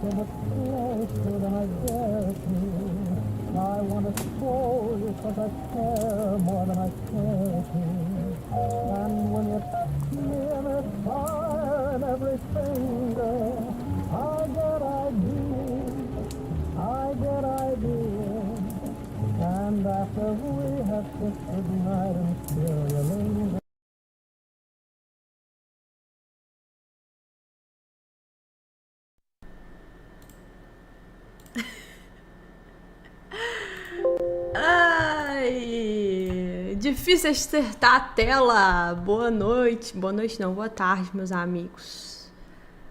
so much closer than I dare to. I want to show you 'cause I care more than I care to. And when it's near the fire and every finger, I get ideas. And after we have kissed goodnight and still you linger. Ai, difícil acertar a tela. Boa noite não, boa tarde, meus amigos.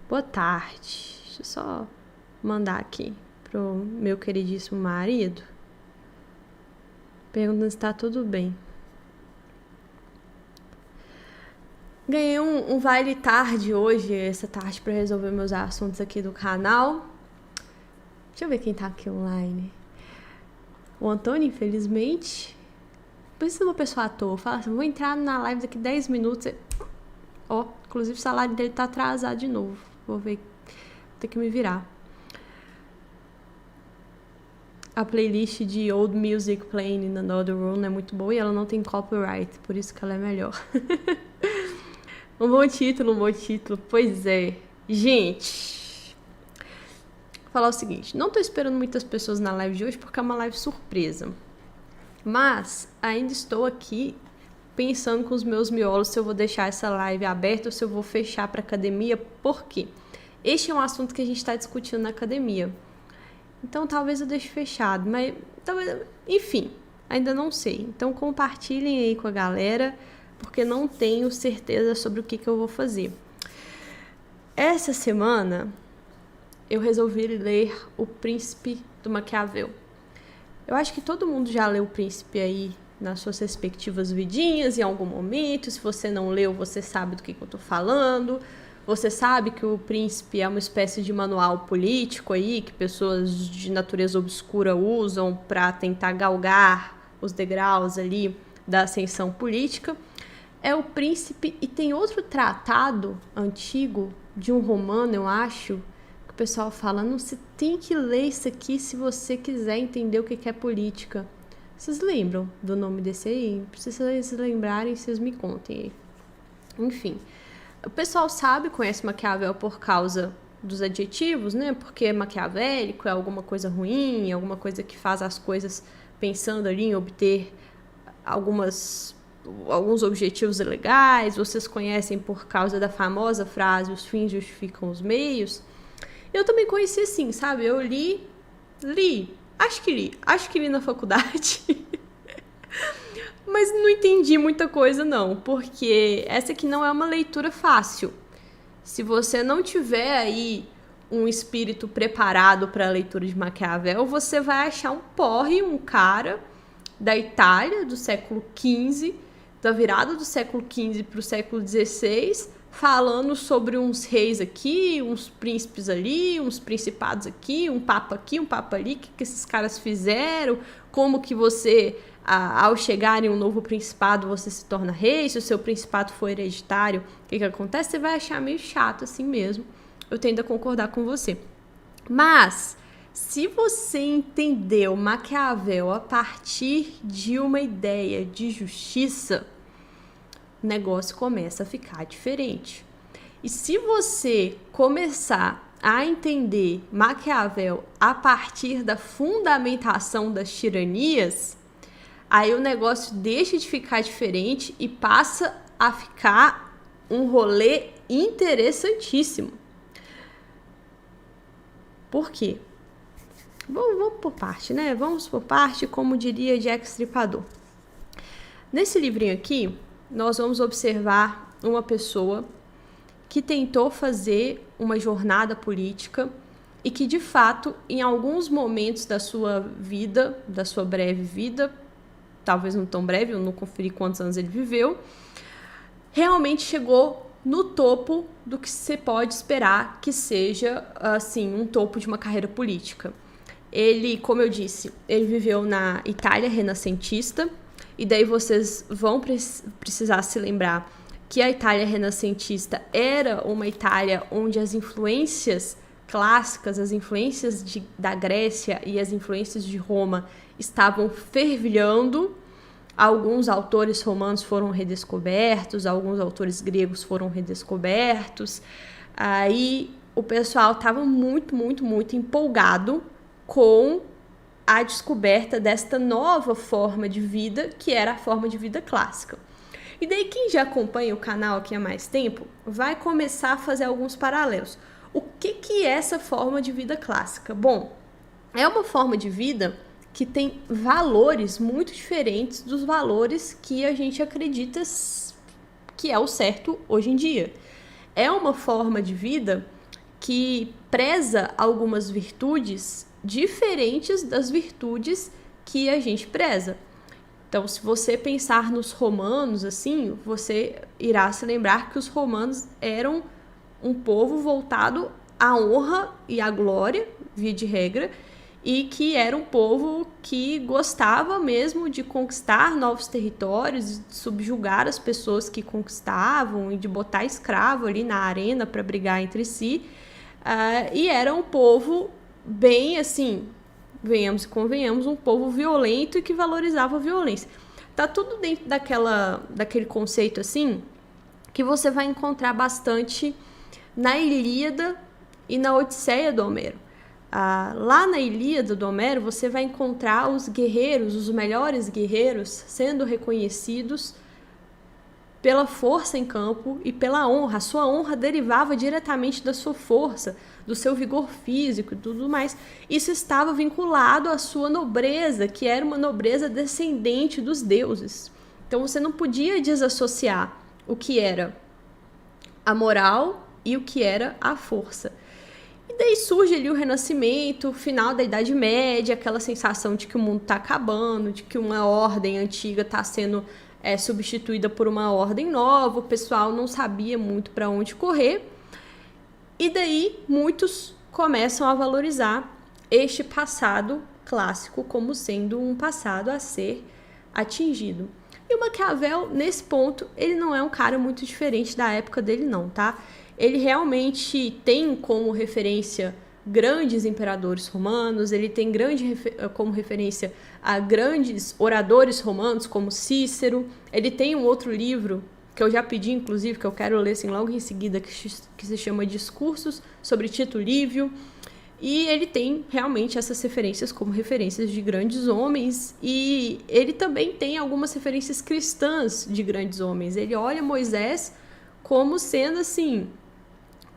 Boa tarde. Deixa eu só mandar aqui pro meu queridíssimo marido, perguntando se tá tudo bem. Ganhei um vale tarde hoje, essa tarde, pra resolver meus assuntos aqui do canal. Deixa eu ver quem tá aqui online. O Antônio, infelizmente. Pensa numa pessoa à toa. Fala assim, vou entrar na live daqui 10 minutos. Ó, inclusive o salário dele tá atrasado de novo. Vou ver. Vou ter que me virar. A playlist de Old Music Playing in Another Room é muito boa e ela não tem copyright, por isso que ela é melhor. Um bom título. Pois é. Gente, vou falar o seguinte, não tô esperando muitas pessoas na live de hoje porque é uma live surpresa. Mas ainda estou aqui pensando com os meus miolos se eu vou deixar essa live aberta ou se eu vou fechar para academia. Por quê? Este é um assunto que a gente está discutindo na academia. Então talvez eu deixe fechado, mas talvez, enfim, ainda não sei. Então compartilhem aí com a galera, porque não tenho certeza sobre o que eu vou fazer. Essa semana eu resolvi ler O Príncipe do Maquiavel. Eu acho que todo mundo já leu O Príncipe aí nas suas respectivas vidinhas em algum momento. Se você não leu, você sabe do que eu tô falando. Você sabe que O Príncipe é uma espécie de manual político aí, que pessoas de natureza obscura usam para tentar galgar os degraus ali da ascensão política. É O Príncipe, e tem outro tratado antigo de um romano, eu acho, que o pessoal fala, não, você tem que ler isso aqui se você quiser entender o que é política. Vocês lembram do nome desse aí? Se vocês lembrarem, vocês me contem aí. Enfim, o pessoal sabe, conhece Maquiavel por causa dos adjetivos, né? Porque é maquiavélico, é alguma coisa ruim, é alguma coisa que faz as coisas pensando ali em obter alguns objetivos legais. Vocês conhecem por causa da famosa frase, os fins justificam os meios. Eu também conheci assim, sabe? Eu acho que li na faculdade. Mas não entendi muita coisa não, porque essa aqui não é uma leitura fácil. Se você não tiver aí um espírito preparado para a leitura de Maquiavel, você vai achar um porre, um cara da Itália do século XV, da virada do século XV para o século XVI, falando sobre uns reis aqui, uns príncipes ali, uns principados aqui, um papa ali, o que esses caras fizeram, como que você, ao chegar em um novo principado, você se torna rei, se o seu principado for hereditário, o que acontece? Você vai achar meio chato assim mesmo. Eu tendo a concordar com você. Mas, se você entendeu Maquiavel a partir de uma ideia de justiça, o negócio começa a ficar diferente. E se você começar a entender Maquiavel a partir da fundamentação das tiranias, aí o negócio deixa de ficar diferente e passa a ficar um rolê interessantíssimo. Por quê? Vamos por parte, né? Vamos por parte, como diria Jack Stripador. Nesse livrinho aqui, nós vamos observar uma pessoa que tentou fazer uma jornada política e que, de fato, em alguns momentos da sua vida, da sua breve vida, talvez não tão breve, eu não conferi quantos anos ele viveu, realmente chegou no topo do que você pode esperar que seja, assim, um topo de uma carreira política. Ele, como eu disse, ele viveu na Itália renascentista, e daí vocês vão precisar se lembrar que a Itália renascentista era uma Itália onde as influências clássicas, as influências da Grécia e as influências de Roma estavam fervilhando. Alguns autores romanos foram redescobertos, alguns autores gregos foram redescobertos. Aí o pessoal estava muito, muito, muito empolgado com a descoberta desta nova forma de vida, que era a forma de vida clássica. E daí quem já acompanha o canal aqui há mais tempo vai começar a fazer alguns paralelos. O que é essa forma de vida clássica? Bom, é uma forma de vida que tem valores muito diferentes dos valores que a gente acredita que é o certo hoje em dia. É uma forma de vida que preza algumas virtudes diferentes das virtudes que a gente preza. Então, se você pensar nos romanos, assim, você irá se lembrar que os romanos eram um povo voltado à honra e à glória, via de regra, e que era um povo que gostava mesmo de conquistar novos territórios, de subjugar as pessoas que conquistavam e de botar escravo ali na arena para brigar entre si. E era um povo bem, assim, venhamos e convenhamos, um povo violento e que valorizava a violência. Tá tudo dentro daquele conceito, assim, que você vai encontrar bastante na Ilíada e na Odisseia do Homero. Lá na Ilíada do Homero, você vai encontrar os guerreiros, os melhores guerreiros, sendo reconhecidos pela força em campo e pela honra. A sua honra derivava diretamente da sua força, do seu vigor físico e tudo mais. Isso estava vinculado à sua nobreza, que era uma nobreza descendente dos deuses. Então você não podia desassociar o que era a moral e o que era a força. E daí surge ali o Renascimento, final da Idade Média, aquela sensação de que o mundo está acabando, de que uma ordem antiga está sendo substituída por uma ordem nova, o pessoal não sabia muito para onde correr. E daí muitos começam a valorizar este passado clássico como sendo um passado a ser atingido. E o Maquiavel, nesse ponto, ele não é um cara muito diferente da época dele não, tá? Ele realmente tem como referência grandes imperadores romanos, ele tem como referência a grandes oradores romanos como Cícero. Ele tem um outro livro que eu já pedi, inclusive, que eu quero ler assim, logo em seguida, que se chama Discursos sobre Tito Livio. E ele tem realmente essas referências como referências de grandes homens, e ele também tem algumas referências cristãs de grandes homens. Ele olha Moisés como sendo, assim,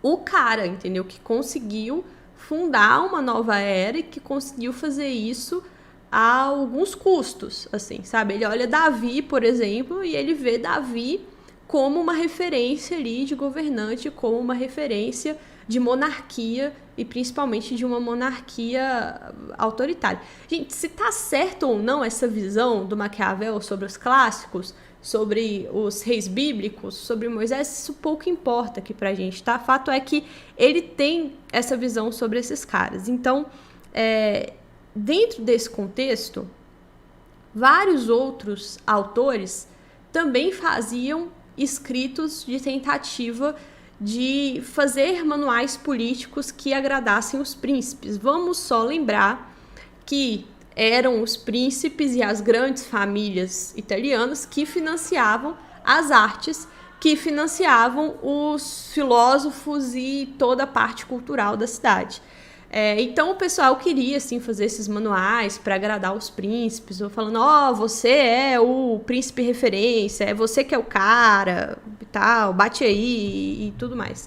o cara, entendeu? Que conseguiu fundar uma nova era e que conseguiu fazer isso a alguns custos, assim, sabe? Ele olha Davi, por exemplo, e ele vê Davi como uma referência ali de governante, como uma referência de monarquia e principalmente de uma monarquia autoritária. Gente, se tá certo ou não essa visão do Maquiavel sobre os clássicos, sobre os reis bíblicos, sobre Moisés, isso pouco importa aqui pra gente, tá? Fato é que ele tem essa visão sobre esses caras. Então, dentro desse contexto, vários outros autores também faziam escritos de tentativa de fazer manuais políticos que agradassem os príncipes. Vamos só lembrar que eram os príncipes e as grandes famílias italianas que financiavam as artes, que financiavam os filósofos e toda a parte cultural da cidade. Então o pessoal queria assim, fazer esses manuais para agradar os príncipes, ou falando, você é o príncipe referência, é você que é o cara, e tal, bate aí e tudo mais.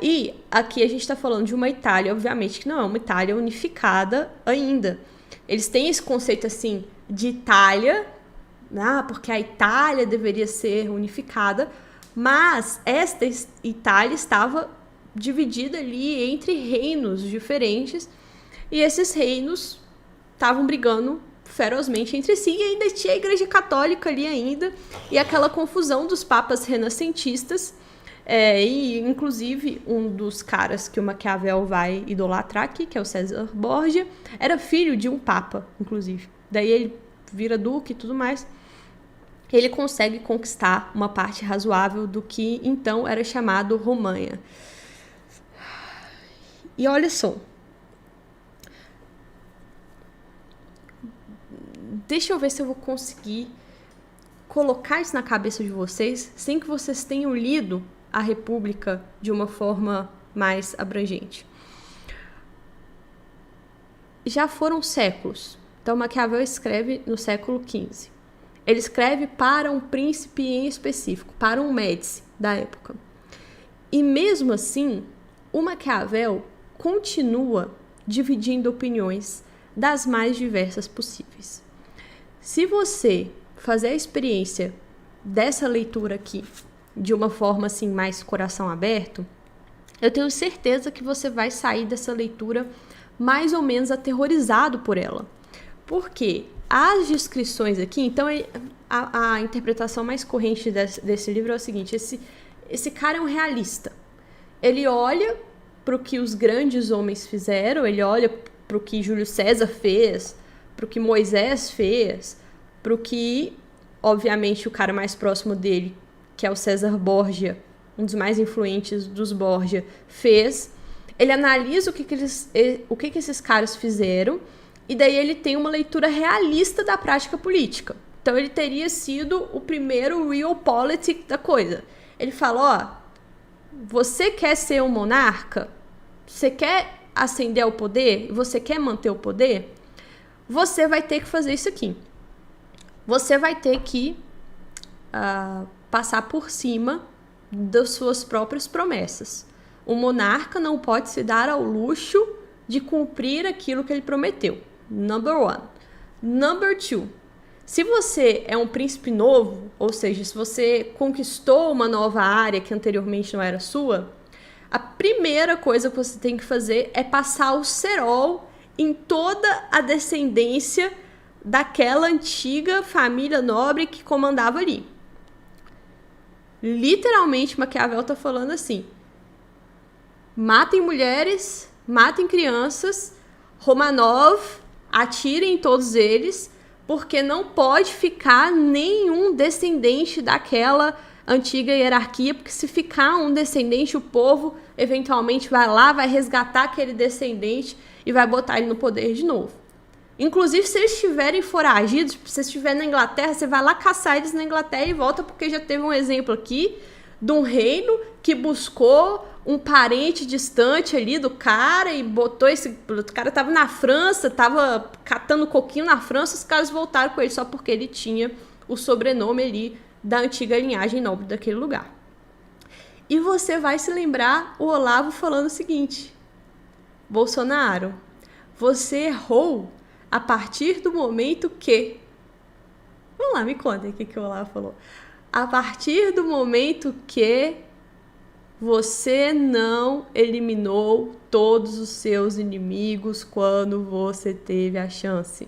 E aqui a gente está falando de uma Itália, obviamente, que não é uma Itália unificada ainda. Eles têm esse conceito assim de Itália, porque a Itália deveria ser unificada, mas esta Itália estava dividida ali entre reinos diferentes, e esses reinos estavam brigando ferozmente entre si, e ainda tinha a Igreja Católica ali ainda, e aquela confusão dos papas renascentistas, e inclusive um dos caras que o Maquiavel vai idolatrar aqui, que é o César Borgia, era filho de um papa, inclusive. Daí ele vira duque e tudo mais. Ele consegue conquistar uma parte razoável do que então era chamado Romanha. E olha só. Deixa eu ver se eu vou conseguir colocar isso na cabeça de vocês sem que vocês tenham lido a República de uma forma mais abrangente. Já foram séculos. Então, Maquiavel escreve no século XV. Ele escreve para um príncipe em específico, para um Médici da época. E mesmo assim, o Maquiavel continua dividindo opiniões das mais diversas possíveis. Se você fazer a experiência dessa leitura aqui de uma forma assim mais coração aberto, eu tenho certeza que você vai sair dessa leitura mais ou menos aterrorizado por ela. Porque as descrições aqui, então a interpretação mais corrente desse livro é o seguinte: esse cara é um realista. Ele olha para o que os grandes homens fizeram, ele olha para o que Júlio César fez, para o que Moisés fez, para o que, obviamente, o cara mais próximo dele, que é o César Borgia, um dos mais influentes dos Borgia, fez. Ele analisa o que esses caras fizeram, e daí ele tem uma leitura realista da prática política. Então ele teria sido o primeiro realpolitik da coisa. Ele fala, você quer ser um monarca? Você quer ascender ao poder? Você quer manter o poder? Você vai ter que fazer isso aqui. Você vai ter que passar por cima das suas próprias promessas. O monarca não pode se dar ao luxo de cumprir aquilo que ele prometeu. Number 1. Number 2. Se você é um príncipe novo, ou seja, se você conquistou uma nova área que anteriormente não era sua, a primeira coisa que você tem que fazer é passar o cerol em toda a descendência daquela antiga família nobre que comandava ali. Literalmente, Maquiavel está falando assim: matem mulheres, matem crianças, Romanov, atirem em todos eles, porque não pode ficar nenhum descendente daquela antiga hierarquia, porque se ficar um descendente, o povo eventualmente vai lá, vai resgatar aquele descendente e vai botar ele no poder de novo. Inclusive, se eles estiverem foragidos, se você estiver na Inglaterra, você vai lá caçar eles na Inglaterra e volta, porque já teve um exemplo aqui de um reino que buscou um parente distante ali do cara e botou o cara tava na França, tava catando coquinho na França, os caras voltaram com ele só porque ele tinha o sobrenome ali da antiga linhagem nobre daquele lugar. E você vai se lembrar o Olavo falando o seguinte: Bolsonaro, você errou a partir do momento que... Vamos lá, me conta o que o Olavo falou. A partir do momento que você não eliminou todos os seus inimigos quando você teve a chance.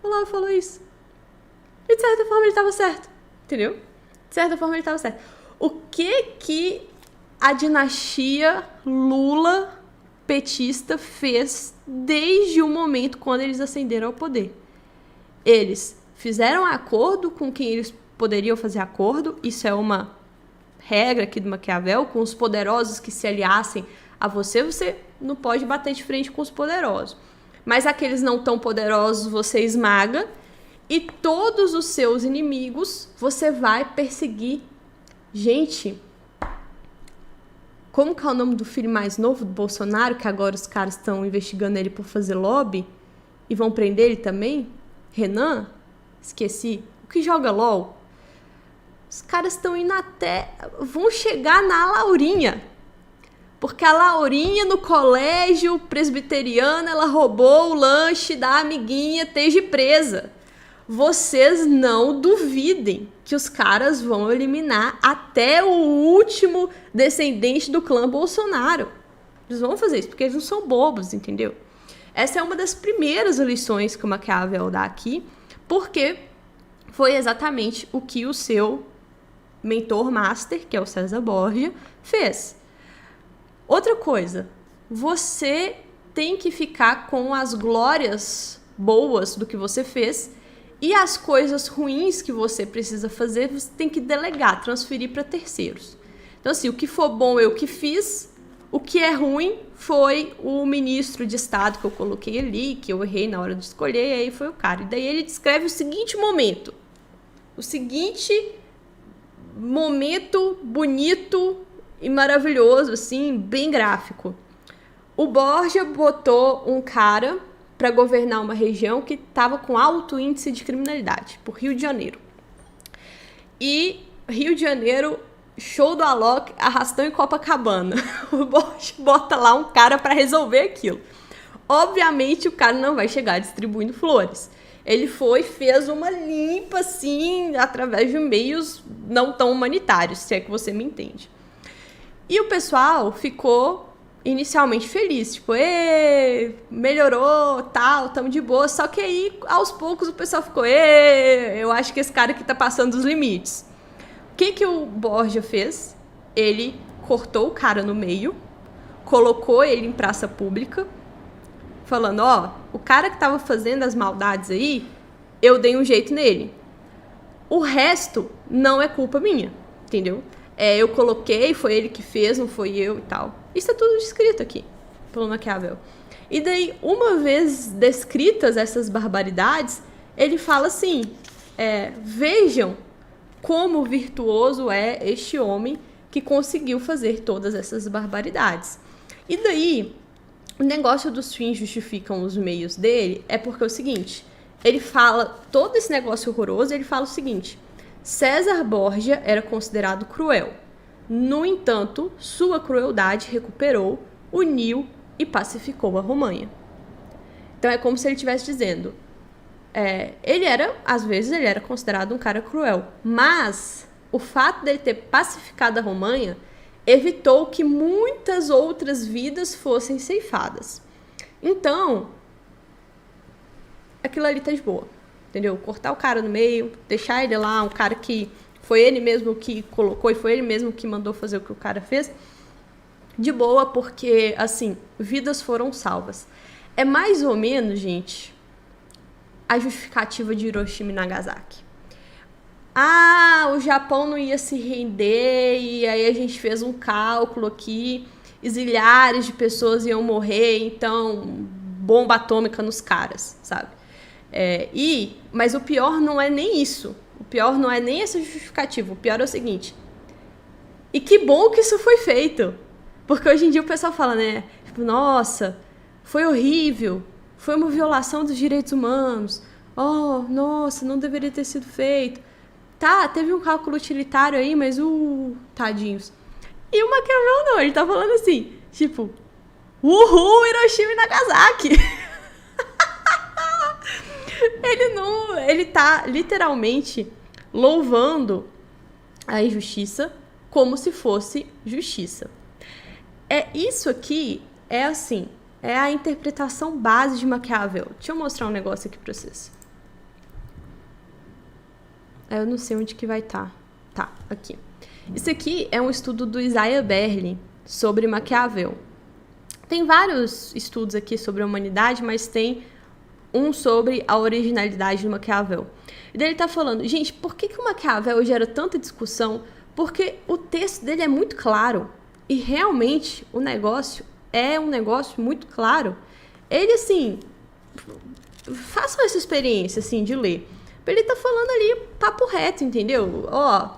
O Olavo falou isso. E de certa forma ele estava certo. Entendeu? De certa forma ele estava certo. O que a dinastia Lula petista fez desde o momento quando eles ascenderam ao poder? Eles fizeram acordo com quem eles poderiam fazer acordo. Isso é uma regra aqui do Maquiavel, com os poderosos que se aliassem a você, você não pode bater de frente com os poderosos. Mas aqueles não tão poderosos você esmaga, e todos os seus inimigos você vai perseguir. Gente, como que é o nome do filho mais novo do Bolsonaro, que agora os caras estão investigando ele por fazer lobby e vão prender ele também? Renan? Esqueci. O que joga LOL? Os caras estão indo até... vão chegar na Laurinha. Porque a Laurinha, no colégio presbiteriano, ela roubou o lanche da amiguinha, esteja presa. Vocês não duvidem que os caras vão eliminar até o último descendente do clã Bolsonaro. Eles vão fazer isso, porque eles não são bobos, entendeu? Essa é uma das primeiras lições que o Maquiavel dá aqui, porque foi exatamente o que o seu mentor master, que é o César Borgia, fez. Outra coisa, você tem que ficar com as glórias boas do que você fez, e as coisas ruins que você precisa fazer, você tem que delegar, transferir para terceiros. Então, assim, o que for bom eu que fiz, O que é ruim foi o ministro de Estado que eu coloquei ali, que eu errei na hora de escolher, e aí foi o cara. E daí ele descreve o seguinte momento. O seguinte momento bonito e maravilhoso, assim, bem gráfico. O Borja botou um cara para governar uma região que estava com alto índice de criminalidade, por Rio de Janeiro. E Rio de Janeiro, show do Alok, arrastão em Copacabana. O Borja bota lá um cara para resolver aquilo. Obviamente o cara não vai chegar distribuindo flores. Ele fez uma limpa, assim, através de meios não tão humanitários, se é que você me entende. E o pessoal ficou inicialmente feliz, tipo, melhorou, tal, tamo de boa. Só que aí, aos poucos, o pessoal ficou, eu acho que esse cara aqui tá passando dos limites. O que o Borja fez? Ele cortou o cara no meio, colocou ele em praça pública, falando, o cara que tava fazendo as maldades aí, eu dei um jeito nele. O resto não é culpa minha, entendeu? Eu coloquei, foi ele que fez, não foi eu e tal. Isso é tudo descrito aqui, pelo Maquiavel. E daí, uma vez descritas essas barbaridades, ele fala assim, vejam como virtuoso é este homem que conseguiu fazer todas essas barbaridades. E daí, o negócio dos fins justificam os meios dele é porque é o seguinte, ele fala todo esse negócio horroroso, ele fala o seguinte, César Borgia era considerado cruel. No entanto, sua crueldade recuperou, uniu e pacificou a Romanha. Então é como se ele estivesse dizendo, às vezes ele era considerado um cara cruel, mas o fato dele ter pacificado a Romanha evitou que muitas outras vidas fossem ceifadas. Então, aquilo ali tá de boa, entendeu? Cortar o cara no meio, deixar ele lá, um cara que foi ele mesmo que colocou e foi ele mesmo que mandou fazer o que o cara fez, de boa, porque, assim, vidas foram salvas. É mais ou menos, gente, a justificativa de Hiroshima e Nagasaki. O Japão não ia se render e aí a gente fez um cálculo aqui, e zilhares de pessoas iam morrer, então bomba atômica nos caras, sabe? Mas o pior não é nem isso. O pior não é nem essa justificativa. O pior é o seguinte. E que bom que isso foi feito. Porque hoje em dia o pessoal fala, né? Tipo, nossa, foi horrível. Foi uma violação dos direitos humanos. Nossa, não deveria ter sido feito. Tá, teve um cálculo utilitário aí, mas tadinhos. E o Maquiavel não, ele tá falando assim, tipo, uhul, Hiroshima e Nagasaki. Ele tá literalmente louvando a injustiça como se fosse justiça. Isso aqui assim, é a interpretação base de Maquiavel. Deixa eu mostrar um negócio aqui pra vocês. Eu não sei onde que vai estar. Tá, aqui. Isso aqui é um estudo do Isaiah Berlin sobre Maquiavel. Tem vários estudos aqui sobre a humanidade, mas tem um sobre a originalidade do Maquiavel. E daí ele tá falando, gente, por que o Maquiavel gera tanta discussão? Porque o texto dele é muito claro. E realmente o negócio é um negócio muito claro. Ele, assim, façam essa experiência, assim, de ler. Ele tá falando ali papo reto, entendeu?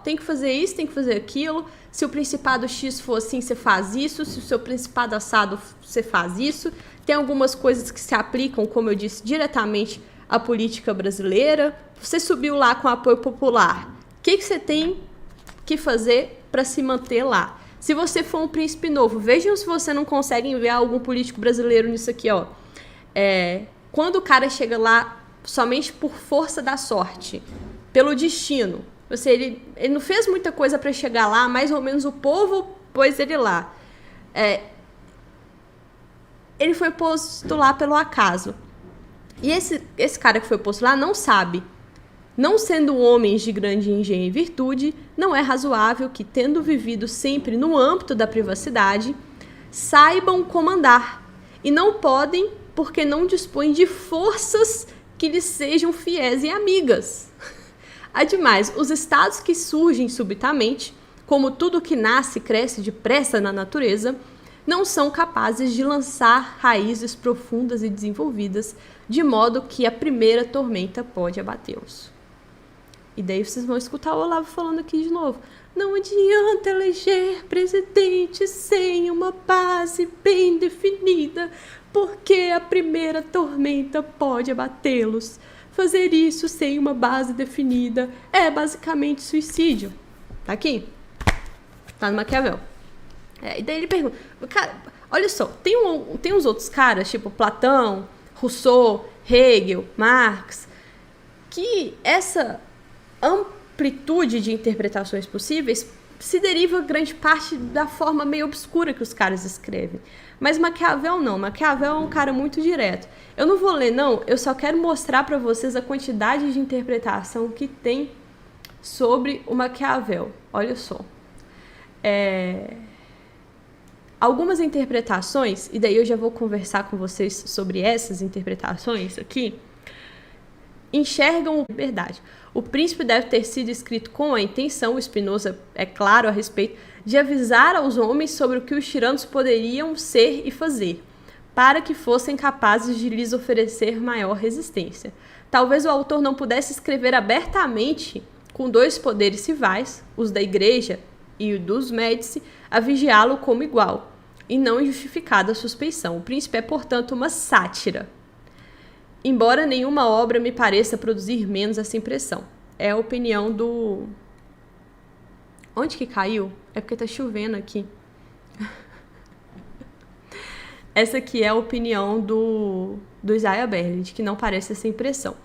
Tem que fazer isso, tem que fazer aquilo. Se o principado X for assim, você faz isso. Se o seu principado assado, você faz isso. Tem algumas coisas que se aplicam, como eu disse, diretamente à política brasileira. Você subiu lá com apoio popular. O que você tem que fazer para se manter lá? Se você for um príncipe novo, vejam se você não consegue enviar algum político brasileiro nisso aqui, Quando o cara chega lá somente por força da sorte, pelo destino, ele não fez muita coisa para chegar lá, mais ou menos o povo pôs ele lá. Ele foi posto lá pelo acaso. E esse cara que foi posto lá não sabe. Não sendo homens de grande engenho e virtude, não é razoável que, tendo vivido sempre no âmbito da privacidade, saibam comandar, e não podem porque não dispõem de forças que lhes sejam fiéis e amigas. Ademais, os estados que surgem subitamente, como tudo que nasce e cresce depressa na natureza, não são capazes de lançar raízes profundas e desenvolvidas, de modo que a primeira tormenta pode abatê-los. E daí vocês vão escutar o Olavo falando aqui de novo. Não adianta eleger presidente sem uma base bem definida, porque a primeira tormenta pode abatê-los. Fazer isso sem uma base definida é basicamente suicídio. Tá aqui. Tá no Maquiavel. E daí ele pergunta, cara, olha só, tem uns outros caras, tipo Platão, Rousseau, Hegel, Marx, que essa amplitude de interpretações possíveis se deriva grande parte da forma meio obscura que os caras escrevem. Mas Maquiavel não. Maquiavel é um cara muito direto. Eu não vou ler, não. Eu só quero mostrar para vocês a quantidade de interpretação que tem sobre o Maquiavel. Olha só. Algumas interpretações, e daí eu já vou conversar com vocês sobre essas interpretações aqui, enxergam a liberdade. O Príncipe deve ter sido escrito com a intenção, Spinoza é claro a respeito, de avisar aos homens sobre o que os tiranos poderiam ser e fazer, para que fossem capazes de lhes oferecer maior resistência. Talvez o autor não pudesse escrever abertamente com dois poderes rivais, os da Igreja e o dos Médici, a vigiá-lo como igual, e não injustificada a suspeição. O Príncipe é, portanto, uma sátira, embora nenhuma obra me pareça produzir menos essa impressão. É a opinião do... Onde que caiu? É porque tá chovendo aqui. Essa aqui é a opinião do Isaiah Berlin, de que não parece essa impressão.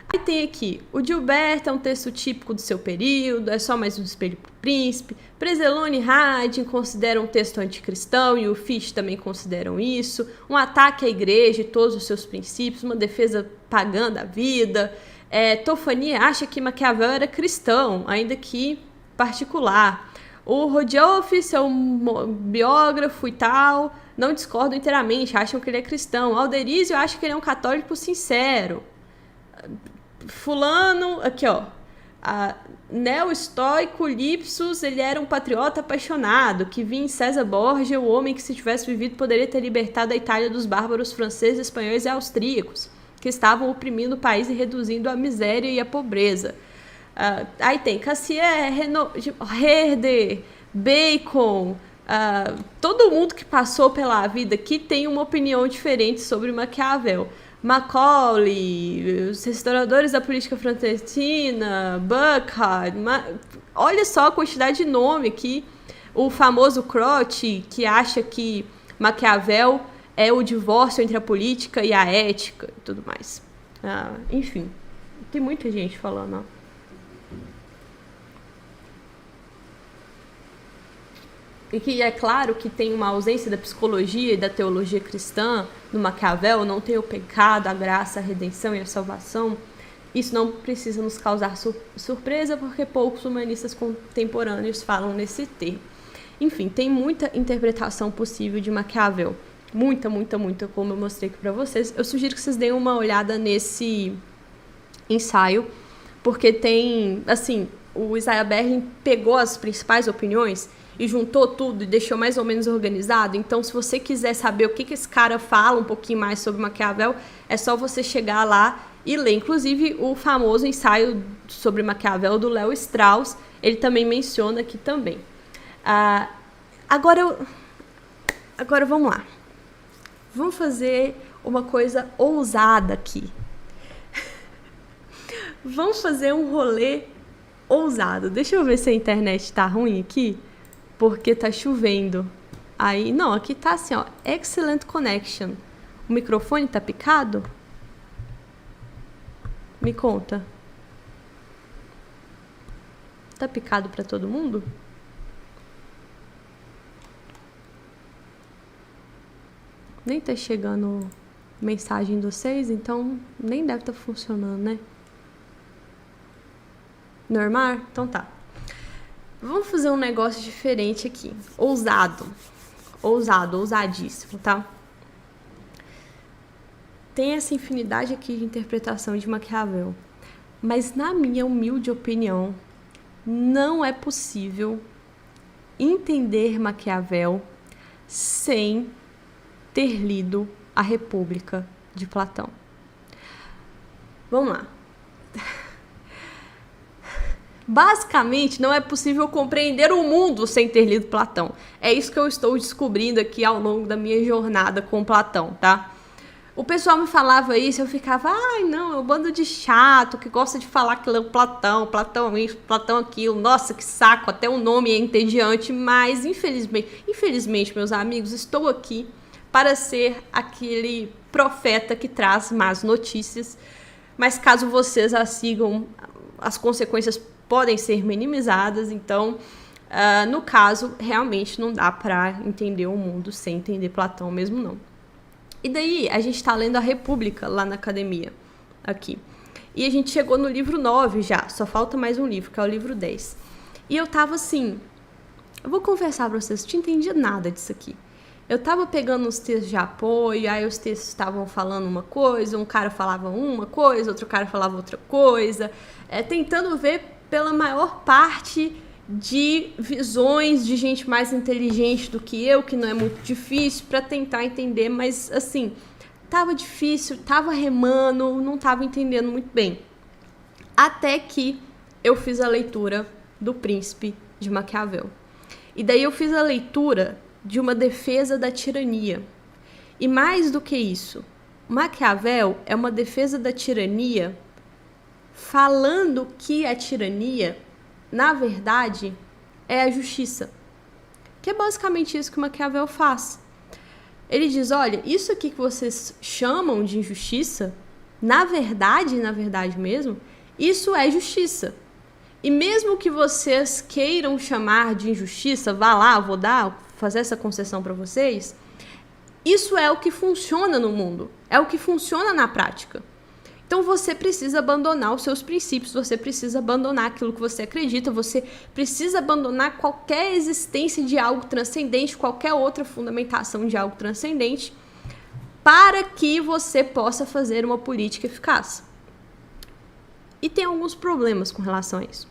Aí tem aqui, o Gilbert é um texto típico do seu período, é só mais um espelho pro príncipe. Prezelone e Haydn consideram um texto anticristão e o Fichte também consideram isso. Um ataque à igreja e todos os seus princípios, uma defesa pagã da vida. Tofani acha que Maquiavel era cristão, ainda que particular. O Rodolphe, seu biógrafo e tal, não discordam inteiramente, acham que ele é cristão. Alderísio acha que ele é um católico sincero. Fulano, aqui ó, neo-estoico Lipsus, ele era um patriota apaixonado, que via em César Borgia o homem que, se tivesse vivido, poderia ter libertado a Itália dos bárbaros franceses, espanhóis e austríacos, que estavam oprimindo o país e reduzindo a miséria e a pobreza. Aí tem Cassier, Herder, Bacon, todo mundo que passou pela vida aqui tem uma opinião diferente sobre Maquiavel. Macaulay, os restauradores da política francesinha, Burckhardt, olha só a quantidade de nome aqui. O famoso Croce, que acha que Maquiavel é o divórcio entre a política e a ética e tudo mais. Enfim, tem muita gente falando, ó. E que é claro que tem uma ausência da psicologia e da teologia cristã no Maquiavel, não tem o pecado, a graça, a redenção e a salvação. Isso não precisa nos causar surpresa, porque poucos humanistas contemporâneos falam nesse termo. Enfim, tem muita interpretação possível de Maquiavel. Muita, como eu mostrei aqui para vocês. Eu sugiro que vocês deem uma olhada nesse ensaio, porque tem, assim, o Isaiah Berlin pegou as principais opiniões e juntou tudo e deixou mais ou menos organizado. Então, se você quiser saber o que esse cara fala um pouquinho mais sobre Maquiavel, é só você chegar lá e ler. Inclusive, o famoso ensaio sobre Maquiavel do Léo Strauss, ele também menciona aqui também. Agora vamos lá. Vamos fazer uma coisa ousada aqui. Vamos fazer um rolê ousado. Deixa eu ver se a internet tá ruim aqui, porque tá chovendo. Aí, não, aqui tá assim, ó, excellent connection. O microfone tá picado? Me conta. Tá picado pra todo mundo? Nem tá chegando mensagem de vocês, então nem deve estar funcionando, né? Normal? Então tá. Vamos fazer um negócio diferente aqui. Ousadíssimo, tá? Tem essa infinidade aqui de interpretação de Maquiavel. Mas, na minha humilde opinião, não é possível entender Maquiavel sem ter lido A República de Platão. Vamos lá. Basicamente, não é possível compreender o mundo sem ter lido Platão. É isso que eu estou descobrindo aqui ao longo da minha jornada com Platão, tá? O pessoal me falava isso, eu ficava, ai, não, é um bando de chato que gosta de falar que leu Platão, Platão isso, Platão aquilo, nossa, que saco, até o nome é entediante, mas infelizmente, meus amigos, estou aqui para ser aquele profeta que traz más notícias, mas caso vocês as sigam, as consequências podem ser minimizadas, então, no caso, realmente não dá para entender o mundo sem entender Platão mesmo não. E daí, a gente tá lendo A República lá na academia, aqui. E a gente chegou no livro 9 já, só falta mais um livro, que é o livro 10. E eu tava assim, eu vou confessar pra vocês, eu não tinha entendido nada disso aqui. Eu tava pegando os textos de apoio, aí os textos estavam falando uma coisa, um cara falava uma coisa, outro cara falava outra coisa, tentando ver pela maior parte de visões de gente mais inteligente do que eu, que não é muito difícil, para tentar entender, mas assim, tava difícil, tava remando, não tava entendendo muito bem. Até que eu fiz a leitura do Príncipe de Maquiavel. E daí eu fiz a leitura de uma defesa da tirania. E mais do que isso, Maquiavel é uma defesa da tirania falando que a tirania, na verdade, é a justiça. Que é basicamente isso que Maquiavel faz. Ele diz, olha, isso aqui que vocês chamam de injustiça, na verdade mesmo, isso é justiça. E mesmo que vocês queiram chamar de injustiça, vá lá, vou fazer essa concessão para vocês, isso é o que funciona no mundo, é o que funciona na prática. Então você precisa abandonar os seus princípios, você precisa abandonar aquilo que você acredita, você precisa abandonar qualquer existência de algo transcendente, qualquer outra fundamentação de algo transcendente, para que você possa fazer uma política eficaz. E tem alguns problemas com relação a isso.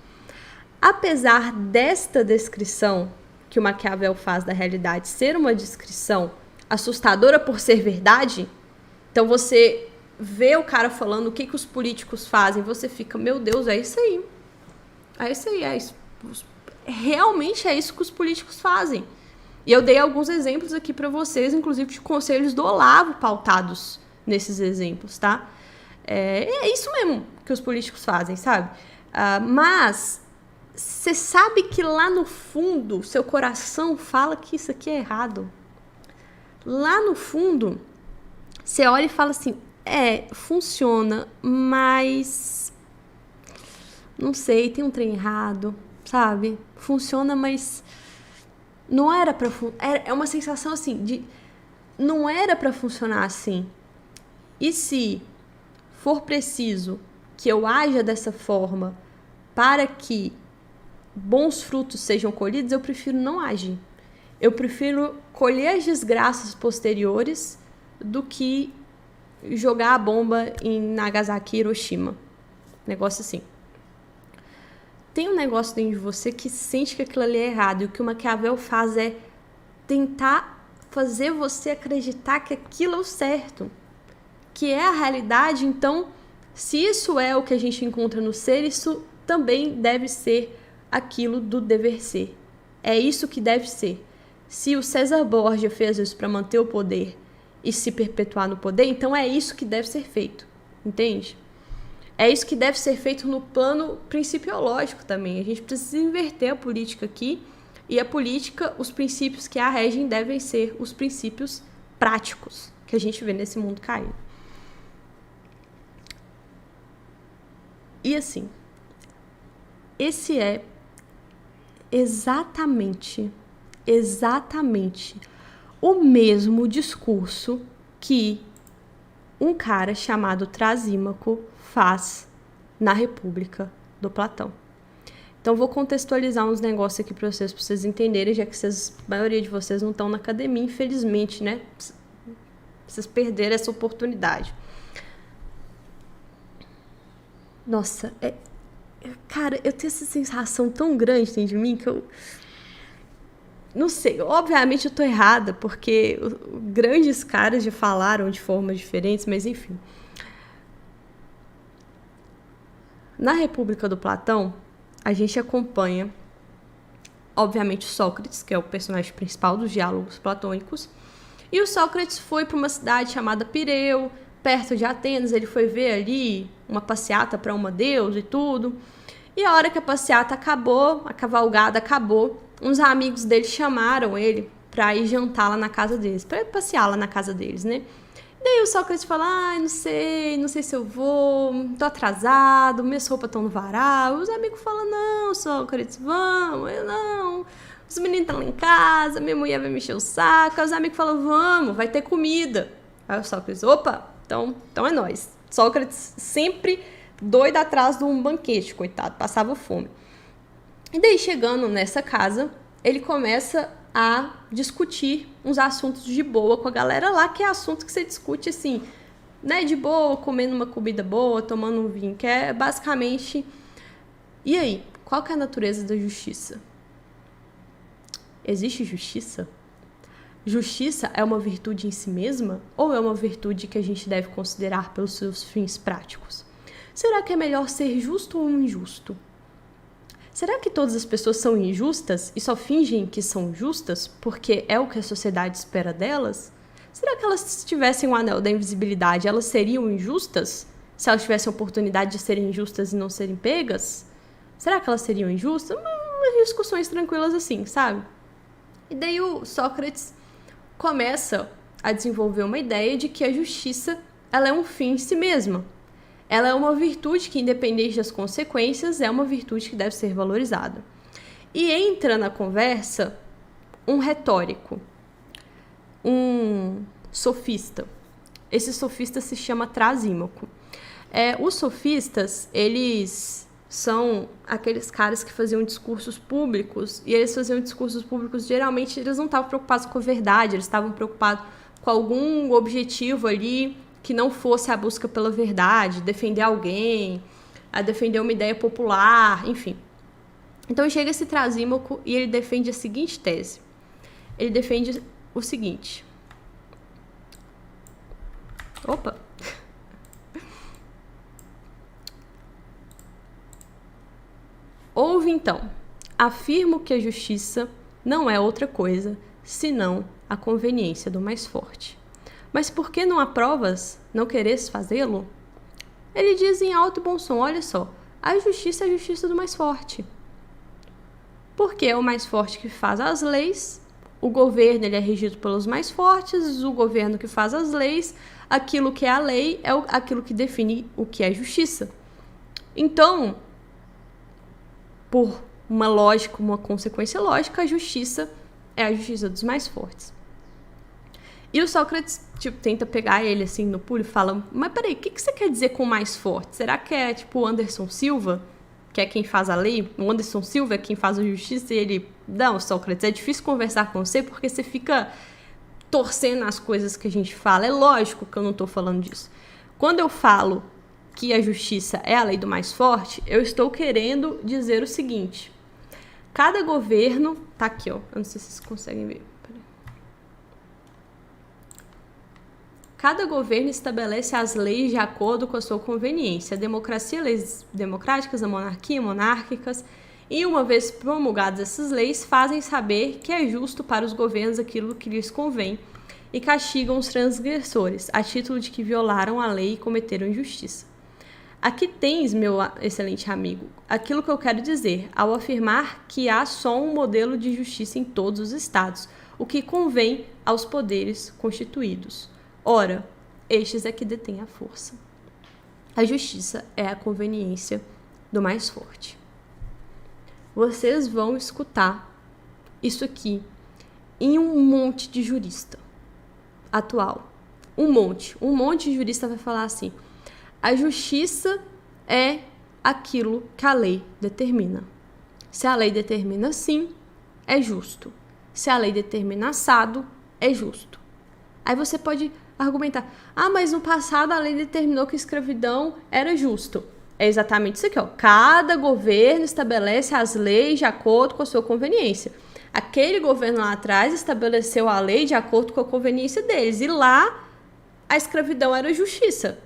Apesar desta descrição que o Maquiavel faz da realidade ser uma descrição assustadora por ser verdade, então você vê o cara falando o que os políticos fazem, você fica, meu Deus, é isso aí. É isso aí, é isso. Realmente é isso que os políticos fazem. E eu dei alguns exemplos aqui para vocês, inclusive de conselhos do Olavo pautados nesses exemplos, tá? É isso mesmo que os políticos fazem, sabe? Mas você sabe que lá no fundo, seu coração fala que isso aqui é errado. Lá no fundo, você olha e fala assim, funciona, mas não sei, tem um trem errado, sabe? Funciona, mas não era pra é uma sensação assim de não era pra funcionar assim. E se for preciso que eu haja dessa forma para que bons frutos sejam colhidos, eu prefiro não agir. Eu prefiro colher as desgraças posteriores do que jogar a bomba em Nagasaki e Hiroshima. Negócio assim. Tem um negócio dentro de você que sente que aquilo ali é errado. E o que o Maquiavel faz é tentar fazer você acreditar que aquilo é o certo. Que é a realidade. Então, se isso é o que a gente encontra no ser, isso também deve ser aquilo do dever ser. É isso que deve ser. Se o César Borgia fez isso para manter o poder e se perpetuar no poder, então é isso que deve ser feito, entende? É isso que deve ser feito no plano principiológico também. A gente precisa inverter a política aqui, e a política, os princípios que a regem devem ser os princípios práticos que a gente vê nesse mundo caído. E assim, esse é exatamente o mesmo discurso que um cara chamado Trasímaco faz na República do Platão. Então, vou contextualizar uns negócios aqui para vocês entenderem, já que a maioria de vocês não estão na academia, infelizmente, né? Vocês perderam essa oportunidade. Nossa, cara, eu tenho essa sensação tão grande dentro de mim que Não sei, obviamente eu tô errada, porque grandes caras já falaram de formas diferentes, mas enfim. Na República do Platão, a gente acompanha, obviamente, Sócrates, que é o personagem principal dos diálogos platônicos. E o Sócrates foi para uma cidade chamada Pireu, perto de Atenas. Ele foi ver ali uma passeata para uma deusa e tudo. E a hora que a passeata acabou, a cavalgada acabou, uns amigos dele chamaram ele para ir jantar lá na casa deles, para ir passear lá na casa deles, né? Daí o Sócrates fala, não sei se eu vou, tô atrasado, minhas roupas estão no varal. Os amigos falam, não, Sócrates, vamos. Eu, não, os meninos estão lá em casa, minha mulher vai me encher o saco. Aí os amigos falam, vamos, vai ter comida. Aí o Sócrates, opa, então é nóis. Sócrates sempre doido atrás de um banquete, coitado, passava fome. E daí, chegando nessa casa, ele começa a discutir uns assuntos de boa com a galera lá, que é assunto que você discute assim, né, de boa, comendo uma comida boa, tomando um vinho, que é basicamente... E aí, qual que é a natureza da justiça? Existe justiça? Justiça é uma virtude em si mesma ou é uma virtude que a gente deve considerar pelos seus fins práticos? Será que é melhor ser justo ou injusto? Será que todas as pessoas são injustas e só fingem que são justas porque é o que a sociedade espera delas? Será que elas tivessem o anel da invisibilidade, elas seriam injustas? Se elas tivessem a oportunidade de serem injustas e não serem pegas? Será que elas seriam injustas? Umas discussões tranquilas assim, sabe? E daí o Sócrates começa a desenvolver uma ideia de que a justiça ela é um fim em si mesma. Ela é uma virtude que, independente das consequências, é uma virtude que deve ser valorizada. E entra na conversa um retórico, um sofista. Esse sofista se chama Trasímaco. Os sofistas, eles são aqueles caras que faziam discursos públicos, e eles faziam discursos públicos, geralmente, eles não estavam preocupados com a verdade, eles estavam preocupados com algum objetivo ali, que não fosse a busca pela verdade, defender alguém, a defender uma ideia popular, enfim. Então chega esse Trasímaco e ele defende a seguinte tese. Ele defende o seguinte. Opa! Ouve então. Afirmo que a justiça não é outra coisa senão a conveniência do mais forte. Mas por que não aprovas, não queres fazê-lo? Ele diz em alto e bom som, olha só, a justiça é a justiça do mais forte. Porque é o mais forte que faz as leis, o governo ele é regido pelos mais fortes, o governo que faz as leis, aquilo que é a lei é aquilo que define o que é justiça. Então, por uma lógica, uma consequência lógica, a justiça é a justiça dos mais fortes. E o Sócrates, tenta pegar ele, assim, no pulo e fala, mas peraí, o que você quer dizer com mais forte? Será que é, o Anderson Silva, que é quem faz a lei? O Anderson Silva é quem faz a justiça? E ele, não, Sócrates, é difícil conversar com você porque você fica torcendo as coisas que a gente fala. É lógico que eu não tô falando disso. Quando eu falo que a justiça é a lei do mais forte, eu estou querendo dizer o seguinte. Cada governo... Tá aqui, ó. Eu não sei se vocês conseguem ver. Cada governo estabelece as leis de acordo com a sua conveniência. A democracia, leis democráticas, a monarquia, monárquicas. E, uma vez promulgadas essas leis, fazem saber que é justo para os governos aquilo que lhes convém e castigam os transgressores, a título de que violaram a lei e cometeram injustiça. Aqui tens, meu excelente amigo, aquilo que eu quero dizer, ao afirmar que há só um modelo de justiça em todos os estados, o que convém aos poderes constituídos. Ora, estes é que detêm a força. A justiça é a conveniência do mais forte. Vocês vão escutar isso aqui em um monte de jurista atual. Um monte de jurista vai falar assim, a justiça é aquilo que a lei determina. Se a lei determina assim, é justo. Se a lei determina assado, é justo. Aí você pode argumentar, mas no passado a lei determinou que a escravidão era justo. É exatamente isso aqui, ó. Cada governo estabelece as leis de acordo com a sua conveniência. Aquele governo lá atrás estabeleceu a lei de acordo com a conveniência deles. E lá, a escravidão era justiça.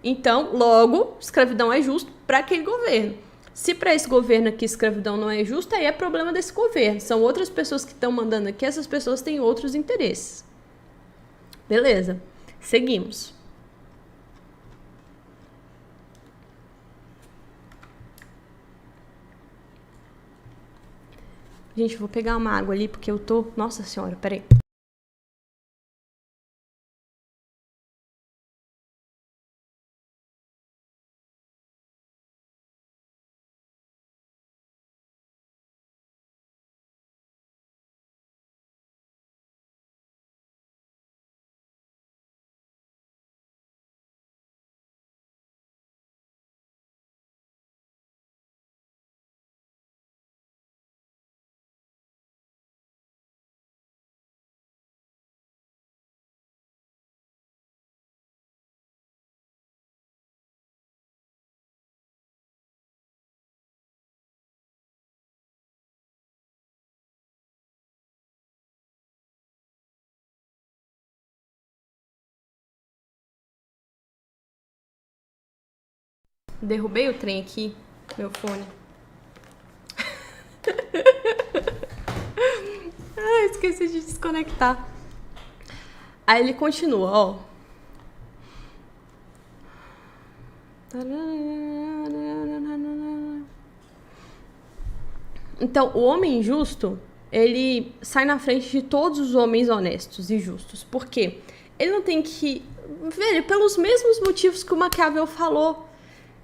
Então, logo, escravidão é justo para aquele governo. Se para esse governo aqui escravidão não é justa, aí é problema desse governo. São outras pessoas que estão mandando aqui, essas pessoas têm outros interesses. Beleza, seguimos. Gente, eu vou pegar uma água ali porque eu tô... Nossa senhora, peraí. Derrubei o trem aqui, meu fone. Ah, esqueci de desconectar. Aí ele continua, ó. Então, o homem injusto, ele sai na frente de todos os homens honestos e justos. Por quê? Ele não tem que... Velho, pelos mesmos motivos que o Maquiavel falou.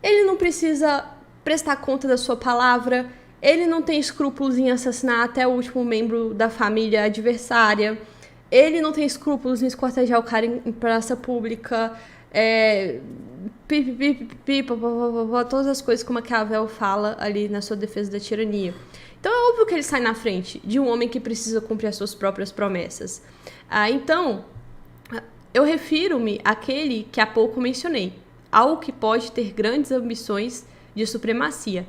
Ele não precisa prestar conta da sua palavra. Ele não tem escrúpulos em assassinar até o último membro da família adversária. Ele não tem escrúpulos em esquartejar o cara em praça pública. Todas as coisas que o Maquiavel fala ali na sua defesa da tirania. Então é óbvio que ele sai na frente de um homem que precisa cumprir as suas próprias promessas. Então, eu refiro-me àquele que há pouco mencionei, ao que pode ter grandes ambições de supremacia.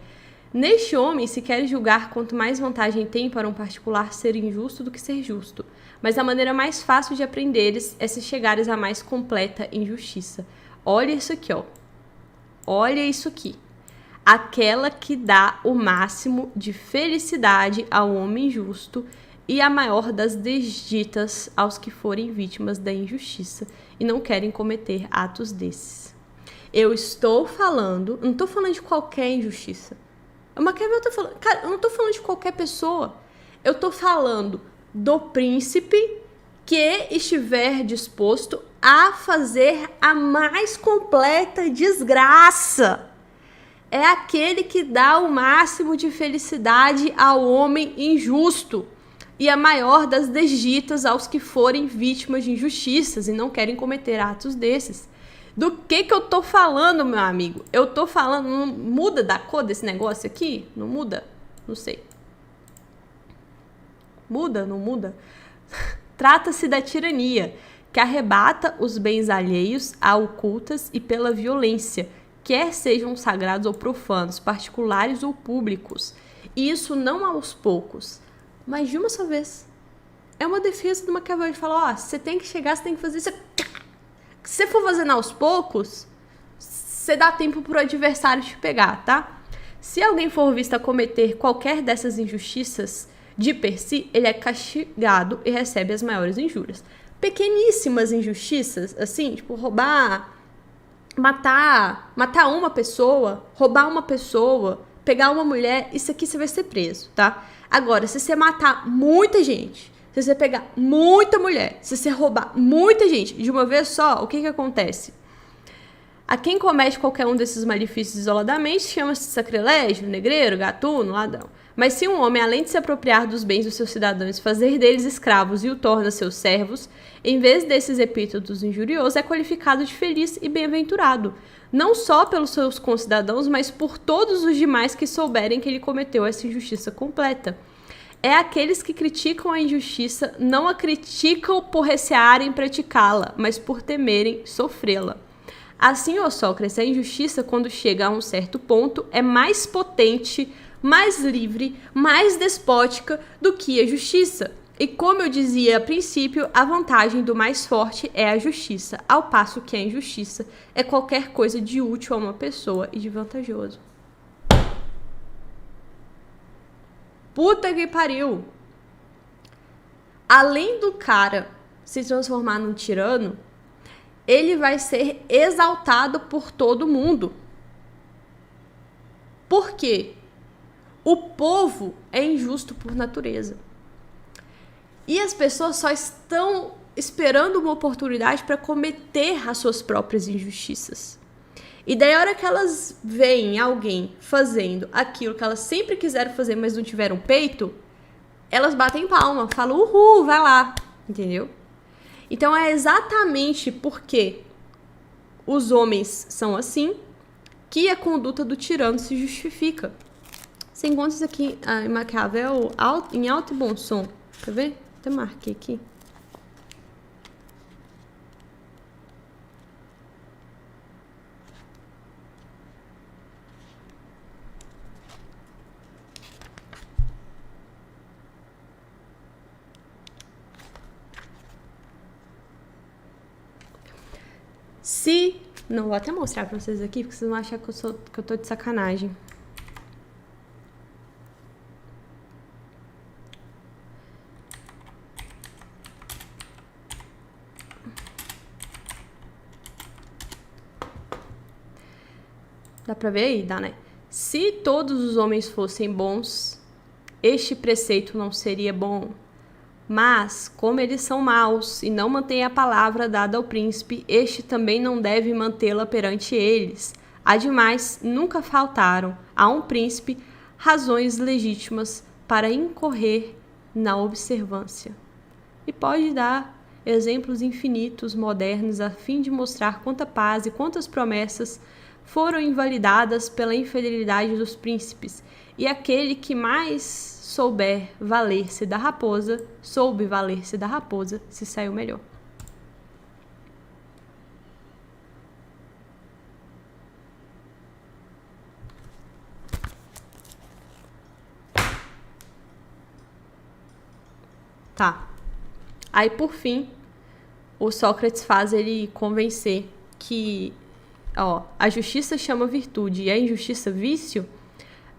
Neste homem se quer julgar quanto mais vantagem tem para um particular ser injusto do que ser justo, mas a maneira mais fácil de aprenderes é se chegares à mais completa injustiça. Olha isso aqui, ó. Olha isso aqui. Aquela que dá o máximo de felicidade ao homem justo e a maior das desditas aos que forem vítimas da injustiça e não querem cometer atos desses. Eu estou falando, não estou falando de qualquer injustiça. O Maquiavel tá falando, cara, eu não estou falando de qualquer pessoa. Eu estou falando do príncipe que estiver disposto a fazer a mais completa desgraça. É aquele que dá o máximo de felicidade ao homem injusto e a maior das desditas aos que forem vítimas de injustiças e não querem cometer atos desses. Do que eu tô falando, meu amigo? Eu tô falando... Não muda da cor desse negócio aqui? Não muda? Não sei. Muda? Não muda? Trata-se da tirania, que arrebata os bens alheios a ocultas e pela violência, quer sejam sagrados ou profanos, particulares ou públicos. E isso não aos poucos, mas de uma só vez. É uma defesa do Maquiavel de falar, ó, você tem que chegar, você tem que fazer isso. Se você for fazendo aos poucos, você dá tempo pro adversário te pegar, tá? Se alguém for visto a cometer qualquer dessas injustiças, de per si, ele é castigado e recebe as maiores injúrias. Pequeníssimas injustiças, assim, tipo roubar, matar uma pessoa, roubar uma pessoa, pegar uma mulher, isso aqui você vai ser preso, tá? Agora, se você matar muita gente, se você pegar muita mulher, se você roubar muita gente de uma vez só, o que acontece? A quem comete qualquer um desses malefícios isoladamente chama-se sacrilégio, negreiro, gatuno, ladrão. Mas se um homem, além de se apropriar dos bens dos seus cidadãos, fazer deles escravos e o torna seus servos, em vez desses epítetos injuriosos, é qualificado de feliz e bem-aventurado, não só pelos seus concidadãos, mas por todos os demais que souberem que ele cometeu essa injustiça completa. É aqueles que criticam a injustiça, não a criticam por recearem praticá-la, mas por temerem sofrê-la. Assim, ó Sócrates, a injustiça, quando chega a um certo ponto, é mais potente mais livre, mais despótica do que a justiça. E como eu dizia a princípio, a vantagem do mais forte é a justiça, ao passo que a injustiça é qualquer coisa de útil a uma pessoa e de vantajoso. Puta que pariu! Além do cara se transformar num tirano, ele vai ser exaltado por todo mundo. Por quê? O povo é injusto por natureza. E as pessoas só estão esperando uma oportunidade para cometer as suas próprias injustiças. E daí, a hora que elas veem alguém fazendo aquilo que elas sempre quiseram fazer, mas não tiveram peito, elas batem palma, falam, uhul, vai lá, entendeu? Então, é exatamente porque os homens são assim que a conduta do tirano se justifica. Você encontra isso aqui em Maquiavel em alto e bom som. Quer ver? Até marquei aqui. Não, vou até mostrar pra vocês aqui, porque vocês vão achar que eu tô de sacanagem. Dá pra ver aí? Dá, né? Se todos os homens fossem bons, este preceito não seria bom. Mas, como eles são maus e não mantêm a palavra dada ao príncipe, este também não deve mantê-la perante eles. Ademais, nunca faltaram a um príncipe razões legítimas para incorrer na observância. E pode dar exemplos infinitos modernos a fim de mostrar quanta paz e quantas promessas foram invalidadas pela infidelidade dos príncipes, e aquele que mais soube valer-se da raposa, se saiu melhor. Tá. Aí, por fim, o Sócrates faz ele convencer que a justiça chama virtude e a injustiça vício.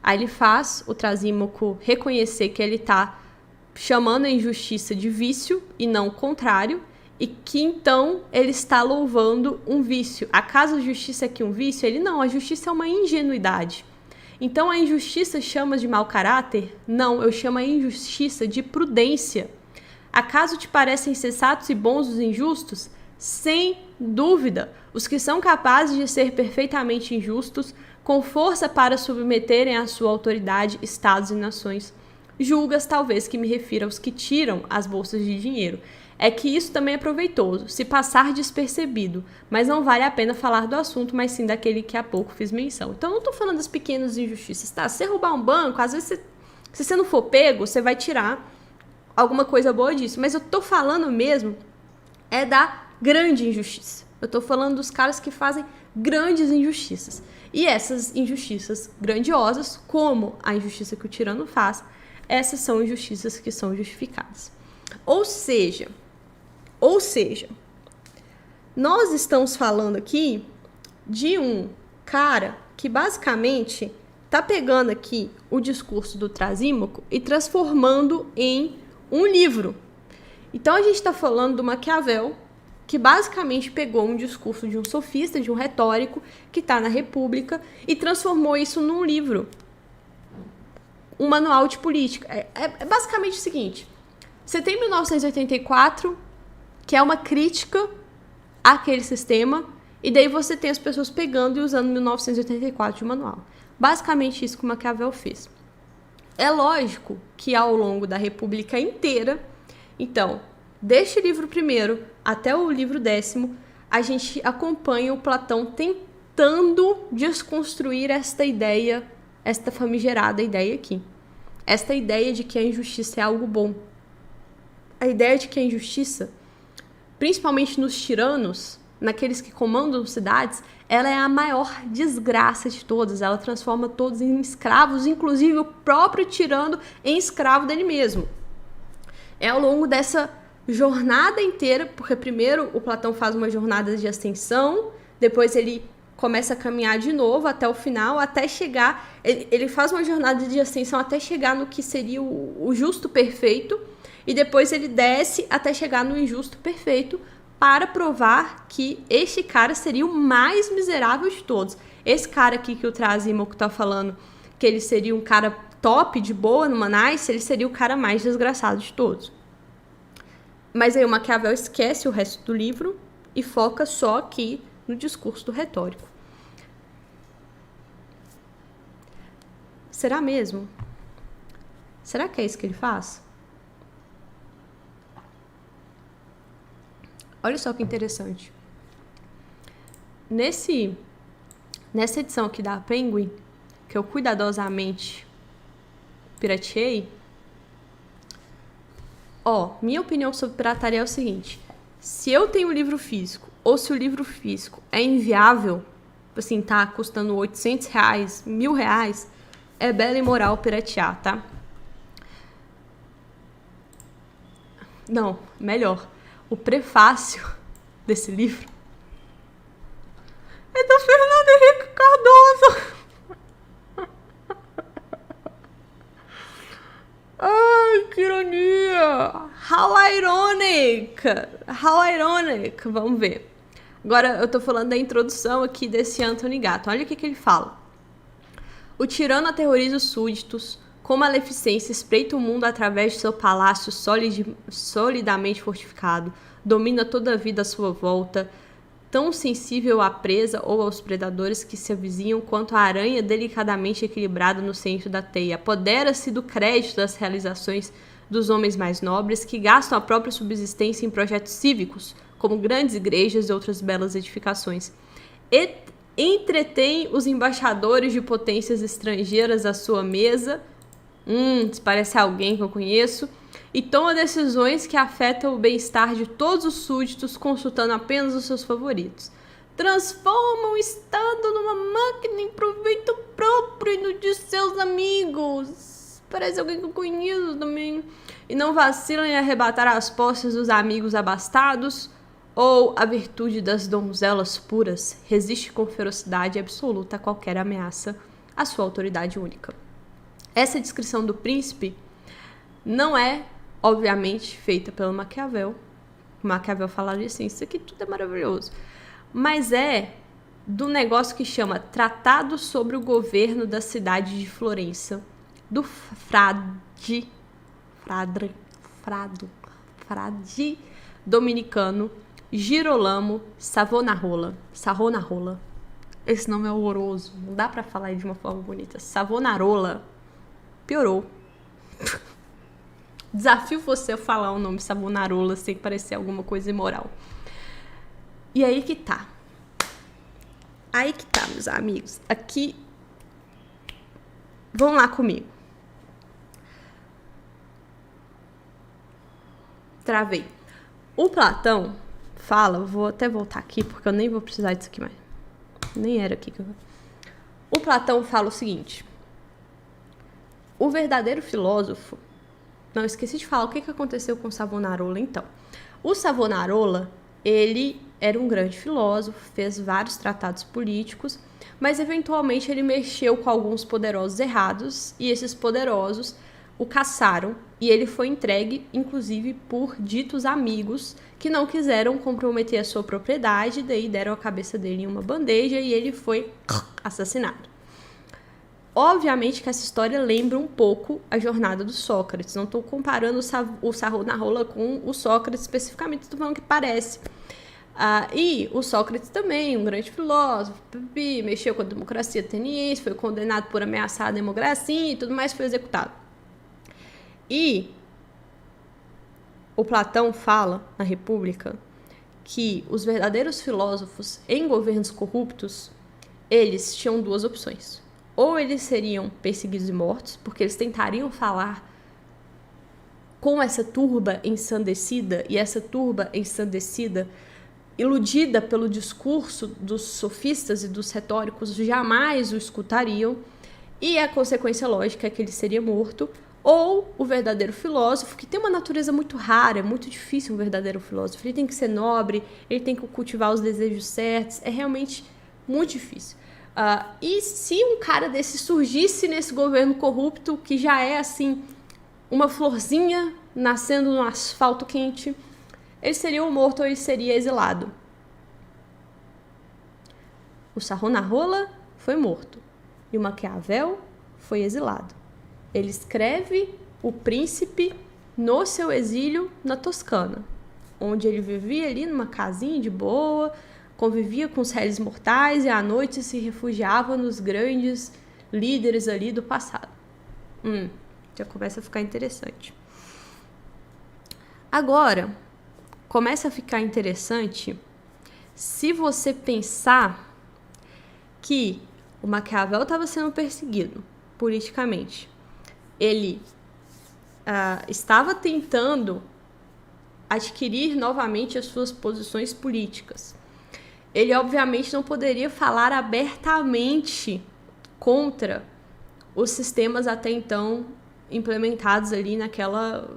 Aí ele faz o Trasímaco reconhecer que ele está chamando a injustiça de vício e não o contrário, e que então ele está louvando um vício. Acaso a justiça é que um vício? Ele não, a justiça é uma ingenuidade. Então a injustiça chama de mau caráter? Não, eu chamo a injustiça de prudência. Acaso te parecem sensatos e bons os injustos? Sem dúvida, os que são capazes de ser perfeitamente injustos, com força para submeterem à sua autoridade estados e nações. Julgas, talvez, que me refira aos que tiram as bolsas de dinheiro. É que isso também é proveitoso, se passar despercebido, mas não vale a pena falar do assunto, mas sim daquele que há pouco fiz menção. Então, eu não estou falando das pequenas injustiças, tá? Se você roubar um banco, às vezes, se você não for pego, você vai tirar alguma coisa boa disso. Mas eu estou falando mesmo da grande injustiça. Eu estou falando dos caras que fazem grandes injustiças. E essas injustiças grandiosas, como a injustiça que o tirano faz, essas são injustiças que são justificadas. Ou seja, nós estamos falando aqui de um cara que basicamente está pegando aqui o discurso do Trasímaco e transformando em um livro. Então a gente está falando do Maquiavel, que basicamente pegou um discurso de um sofista, de um retórico, que está na República, e transformou isso num livro. Um manual de política. É basicamente o seguinte: você tem 1984, que é uma crítica àquele sistema, e daí você tem as pessoas pegando e usando 1984 de manual. Basicamente isso que o Maquiavel fez. É lógico que ao longo da República inteira, então, deste livro primeiro até o livro 10º, a gente acompanha o Platão tentando desconstruir esta ideia, esta famigerada ideia aqui. Esta ideia de que a injustiça é algo bom. A ideia de que a injustiça, principalmente nos tiranos, naqueles que comandam cidades, ela é a maior desgraça de todas. Ela transforma todos em escravos, inclusive o próprio tirano em escravo dele mesmo. É ao longo dessa jornada inteira, porque primeiro o Platão faz uma jornada de ascensão, depois ele começa a caminhar de novo até o final, até chegar... Ele faz uma jornada de ascensão até chegar no que seria o justo perfeito, e depois ele desce até chegar no injusto perfeito, para provar que este cara seria o mais miserável de todos. Esse cara aqui que o Trasímaco tá falando, que ele seria um cara top, de boa, numa nice, ele seria o cara mais desgraçado de todos. Mas aí o Maquiavel esquece o resto do livro e foca só aqui no discurso do retórico. Será mesmo? Será que é isso que ele faz? Olha só que interessante. Nessa edição aqui da Penguin, que eu cuidadosamente pirateei, minha opinião sobre pirataria é o seguinte: se eu tenho o livro físico, ou se o livro físico é inviável, assim, tá custando R$800, R$1.000, é bela e moral piratear, tá? Não, melhor. O prefácio desse livro é do Fernando Henrique Cardoso. Ai, que ironia! How ironic! How ironic! Vamos ver. Agora eu tô falando da introdução aqui desse Anthony Gatton. Olha o que ele fala. O tirano aterroriza os súditos, com maleficência espreita o mundo através de seu palácio solidamente fortificado, domina toda a vida à sua volta, tão sensível à presa ou aos predadores que se avizinham quanto a aranha delicadamente equilibrada no centro da teia. Apodera-se do crédito das realizações dos homens mais nobres, que gastam a própria subsistência em projetos cívicos, como grandes igrejas e outras belas edificações. Entretém os embaixadores de potências estrangeiras à sua mesa, se parece alguém que eu conheço, e toma decisões que afetam o bem-estar de todos os súditos, consultando apenas os seus favoritos. Transforma o Estado numa máquina em proveito próprio e no de seus amigos. Parece alguém que eu conheço também. E não vacilam em arrebatar as posses dos amigos abastados, ou a virtude das donzelas puras resiste com ferocidade absoluta a qualquer ameaça à sua autoridade única. Essa descrição do príncipe não é, obviamente, feita pelo Maquiavel. O Maquiavel falaria assim, isso aqui tudo é maravilhoso. Mas é do negócio que chama Tratado sobre o Governo da Cidade de Florença, do frade dominicano Girolamo Savonarola. Esse nome é horroroso, não dá pra falar de uma forma bonita. Savonarola. Piorou. Desafio você a falar o nome Savonarola sem parecer alguma coisa imoral. E aí que tá. Meus amigos. Aqui. Vão lá comigo. Travei. O Platão fala, vou até voltar aqui, porque eu nem vou precisar disso aqui mais. Nem era aqui que eu... O Platão fala o seguinte: o verdadeiro filósofo... Não, esqueci de falar o que aconteceu com Savonarola, então. O Savonarola, ele era um grande filósofo, fez vários tratados políticos, mas eventualmente ele mexeu com alguns poderosos errados, e esses poderosos o caçaram, e ele foi entregue, inclusive, por ditos amigos que não quiseram comprometer a sua propriedade, daí deram a cabeça dele em uma bandeja e ele foi assassinado. Obviamente que essa história lembra um pouco a jornada do Sócrates. Não estou comparando o Savonarola com o Sócrates especificamente, estou falando que parece. E o Sócrates também, um grande filósofo, mexeu com a democracia ateniense, foi condenado por ameaçar a democracia e tudo mais, foi executado. E o Platão fala na República que os verdadeiros filósofos em governos corruptos, eles tinham duas opções. Ou eles seriam perseguidos e mortos, porque eles tentariam falar com essa turba ensandecida, e essa turba ensandecida iludida pelo discurso dos sofistas e dos retóricos, jamais o escutariam, e a consequência lógica é que ele seria morto, ou o verdadeiro filósofo, que tem uma natureza muito rara, é muito difícil um verdadeiro filósofo, ele tem que ser nobre, ele tem que cultivar os desejos certos, é realmente muito difícil. E se um cara desse surgisse nesse governo corrupto, que já é assim, uma florzinha nascendo no asfalto quente, ele seria ou morto ou ele seria exilado. O Savonarola foi morto e o Maquiavel foi exilado. Ele escreve O Príncipe no seu exílio na Toscana, onde ele vivia ali numa casinha de boa, convivia com os réis mortais e à noite se refugiava nos grandes líderes ali do passado. Já começa a ficar interessante. Agora, começa a ficar interessante se você pensar que o Maquiavel estava sendo perseguido politicamente. Ele estava tentando adquirir novamente as suas posições políticas. Ele, obviamente, não poderia falar abertamente contra os sistemas até então implementados ali naquela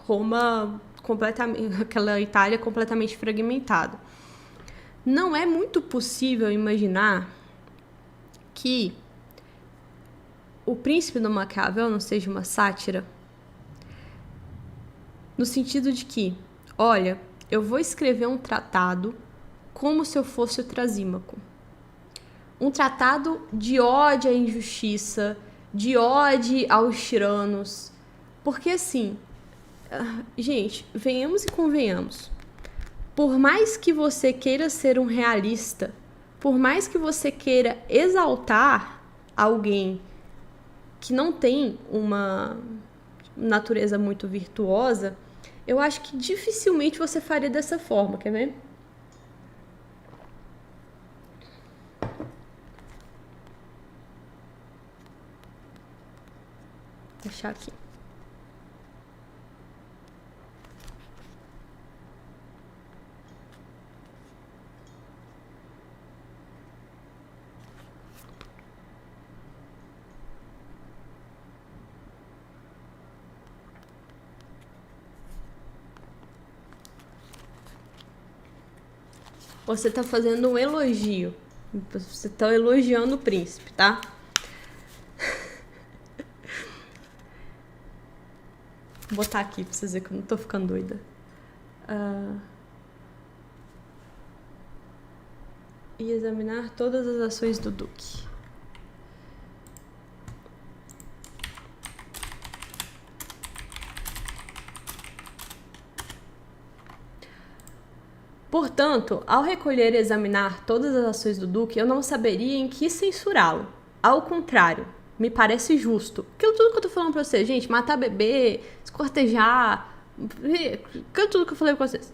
Roma completamente, aquela Itália completamente fragmentada. Não é muito possível imaginar que O Príncipe do Maquiavel não seja uma sátira, no sentido de que, olha, eu vou escrever um tratado como se eu fosse o Trasímaco. Um tratado de ódio à injustiça, de ódio aos tiranos. Porque assim, gente, venhamos e convenhamos. Por mais que você queira ser um realista, por mais que você queira exaltar alguém que não tem uma natureza muito virtuosa, eu acho que dificilmente você faria dessa forma, quer ver? Vou deixar aqui. Você tá fazendo um elogio. Você tá elogiando o príncipe, tá? Vou botar aqui pra vocês verem que eu não tô ficando doida. E examinar todas as ações do Duque. Portanto, ao recolher e examinar todas as ações do Duque, eu não saberia em que censurá-lo. Ao contrário, me parece justo. Aquilo tudo que eu tô falando pra vocês, gente, matar bebê, escortejar, aquilo tudo que eu falei pra vocês.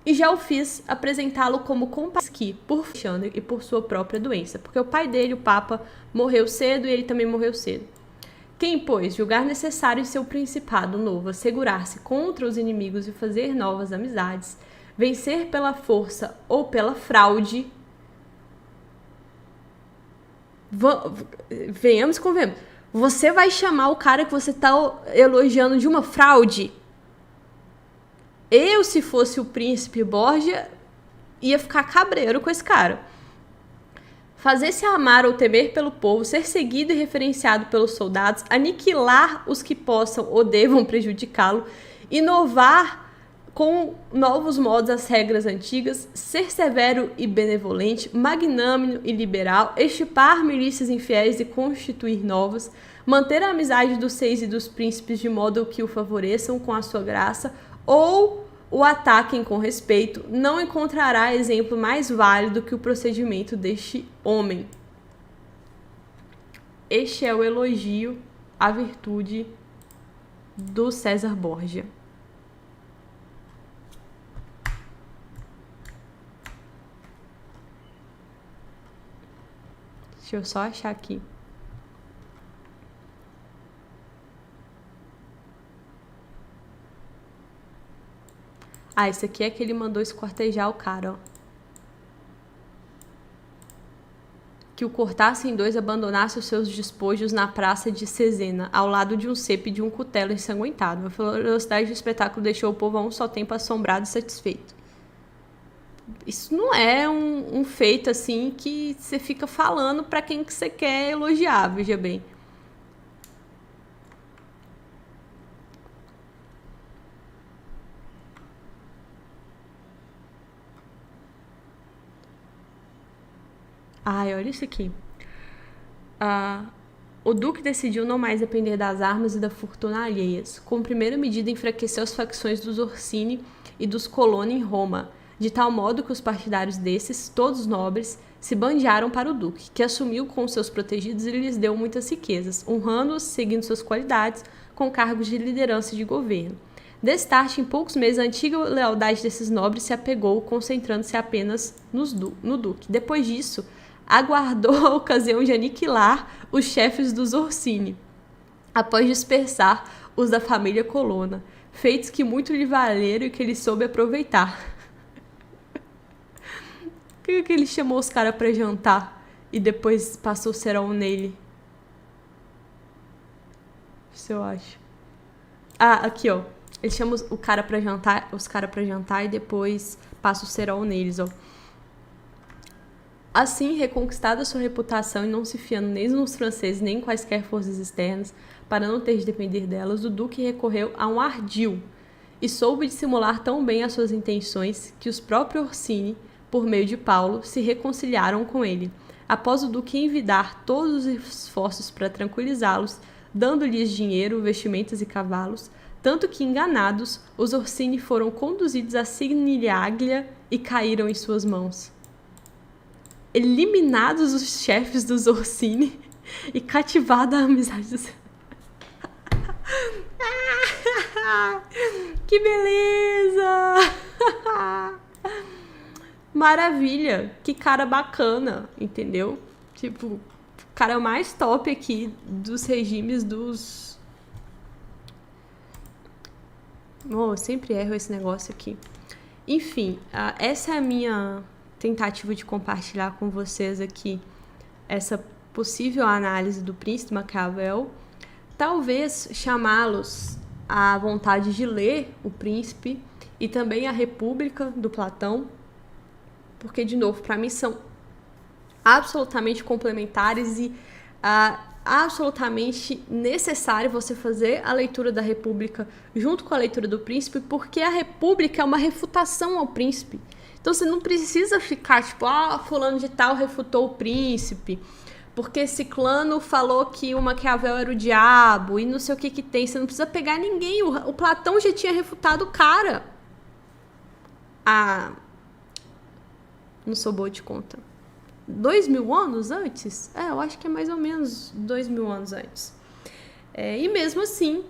E já o fiz apresentá-lo como compassivo por Alexandre e por sua própria doença, porque o pai dele, o Papa, morreu cedo e ele também morreu cedo. Quem, pois, julgar necessário em seu principado novo assegurar-se contra os inimigos e fazer novas amizades, vencer pela força ou pela fraude, venhamos e convenhamos, você vai chamar o cara que você está elogiando de uma fraude? Eu, se fosse o príncipe Borgia, ia ficar cabreiro com esse cara. Fazer-se amar ou temer pelo povo, ser seguido e referenciado pelos soldados, aniquilar os que possam ou devam prejudicá-lo, inovar com novos modos as regras antigas, ser severo e benevolente, magnânimo e liberal, extirpar milícias infiéis e constituir novas, manter a amizade dos reis e dos príncipes de modo que o favoreçam com a sua graça ou o ataquem com respeito, não encontrará exemplo mais válido que o procedimento deste homem. Este é o elogio à virtude do César Borgia. Deixa eu só achar aqui. Ah, esse aqui é que ele mandou esquartejar o cara, ó. Que o cortasse em dois e abandonasse os seus despojos na praça de Cesena, ao lado de um cepo e de um cutelo ensanguentado. A velocidade do espetáculo deixou o povo a um só tempo assombrado e satisfeito. Isso não é um feito assim que você fica falando pra quem que você quer elogiar, veja bem. Ai, olha isso aqui. O duque decidiu não mais depender das armas e da fortuna alheias. Como primeira medida, enfraqueceu as facções dos Orsini e dos Colonna em Roma, de tal modo que os partidários desses, todos nobres, se bandearam para o duque, que assumiu com seus protegidos e lhes deu muitas riquezas, honrando-os, seguindo suas qualidades, com cargos de liderança e de governo. Destarte, em poucos meses, a antiga lealdade desses nobres se apegou, concentrando-se apenas no duque. Depois disso, aguardou a ocasião de aniquilar os chefes dos Orsini, após dispersar os da família Colonna, feitos que muito lhe valeram e que ele soube aproveitar. Por que ele chamou os caras pra jantar e depois passou o serão nele? Isso eu acho. Ah, aqui, ó. Ele chama os caras pra jantar e depois passa o serão neles, ó. Assim, reconquistada sua reputação e não se fiando nem nos franceses nem em quaisquer forças externas, para não ter de depender delas, o duque recorreu a um ardil e soube dissimular tão bem as suas intenções que os próprios Orsini, por meio de Paulo, se reconciliaram com ele, após o duque envidar todos os esforços para tranquilizá-los, dando-lhes dinheiro, vestimentas e cavalos, tanto que, enganados, os Orsini foram conduzidos a Sinigaglia e caíram em suas mãos. Eliminados os chefes dos Orsini e cativada a amizade dos... Que beleza! Maravilha! Que cara bacana, entendeu? Tipo, o cara mais top aqui dos regimes dos... Oh, eu sempre erro esse negócio aqui. Enfim, essa é a minha tentativa de compartilhar com vocês aqui essa possível análise do Príncipe Maquiavel. Talvez chamá-los à vontade de ler o Príncipe e também a República do Platão, porque, de novo, para mim são absolutamente complementares e absolutamente necessário você fazer a leitura da República junto com a leitura do Príncipe, porque a República é uma refutação ao Príncipe. Então você não precisa ficar tipo, fulano de tal refutou o Príncipe, porque ciclano falou que o Maquiavel era o diabo e não sei o que tem. Você não precisa pegar ninguém, o Platão já tinha refutado o cara. Não sou boa de conta. 2000 anos antes? Eu acho que é mais ou menos 2000 anos antes. E mesmo assim,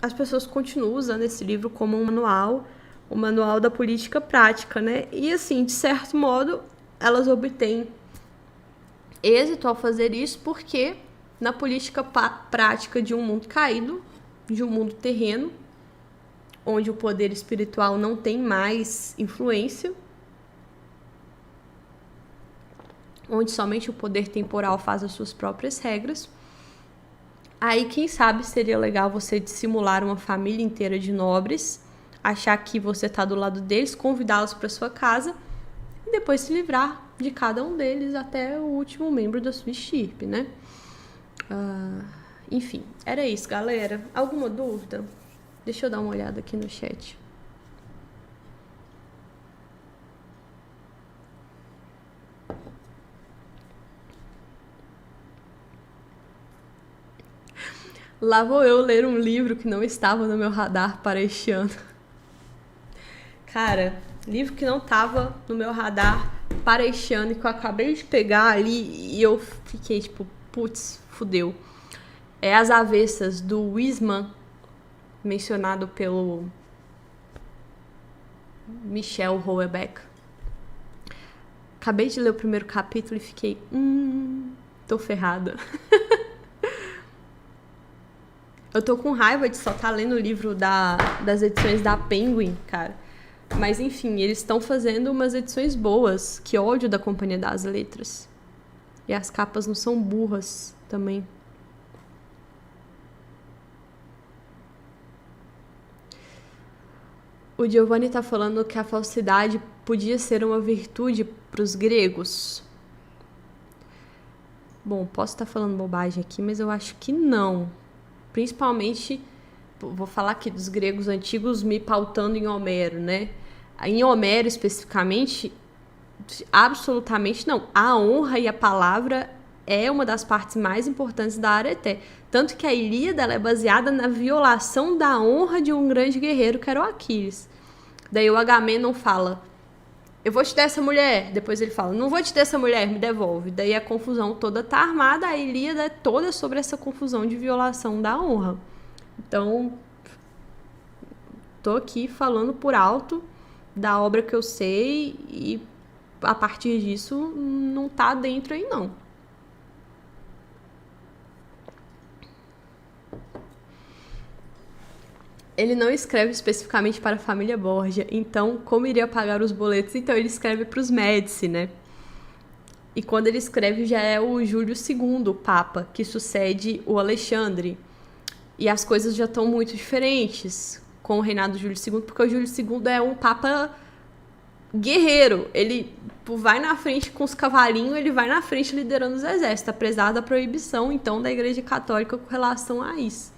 as pessoas continuam usando esse livro como um manual, o manual da política prática, né? E assim, de certo modo, elas obtêm êxito ao fazer isso porque na política prática de um mundo caído, de um mundo terreno, onde o poder espiritual não tem mais influência, onde somente o poder temporal faz as suas próprias regras, aí quem sabe seria legal você dissimular uma família inteira de nobres, achar que você está do lado deles, convidá-los para sua casa e depois se livrar de cada um deles até o último membro da sua estirpe, né? Enfim, era isso, galera. Alguma dúvida? Deixa eu dar uma olhada aqui no chat. Lá vou eu ler um livro que não estava no meu radar para este ano. Cara, livro que não estava no meu radar para este ano e que eu acabei de pegar ali e eu fiquei tipo, putz, fudeu. É As Avessas, do Wiseman, mencionado pelo Michel Houellebecq. Acabei de ler o primeiro capítulo e fiquei, tô ferrada. Eu tô com raiva de só estar lendo o livro das edições da Penguin, cara. Mas enfim, eles estão fazendo umas edições boas. Que ódio da Companhia das Letras. E as capas não são burras também. O Giovanni tá falando que a falsidade podia ser uma virtude para os gregos. Bom, posso estar falando bobagem aqui, mas eu acho que não. Principalmente, vou falar aqui dos gregos antigos me pautando em Homero, né? Em Homero, especificamente, absolutamente não. A honra e a palavra é uma das partes mais importantes da Arete. Tanto que a Ilíada ela é baseada na violação da honra de um grande guerreiro, que era o Aquiles. Daí o Agamenon fala, eu vou te dar essa mulher. Depois ele fala, não vou te dar essa mulher, me devolve. Daí a confusão toda tá armada, a Ilíada é toda sobre essa confusão de violação da honra. Então, tô aqui falando por alto da obra que eu sei e a partir disso não tá dentro aí não. Ele não escreve especificamente para a família Borgia, então como iria pagar os boletos? Então ele escreve para os Médici, né? E quando ele escreve já é o Júlio II, o Papa, que sucede o Alexandre. E as coisas já estão muito diferentes com o reinado do Júlio II, porque o Júlio II é um Papa guerreiro. Ele vai na frente com os cavalinhos, ele vai na frente liderando os exércitos, apesar da proibição, então, da Igreja Católica com relação a isso.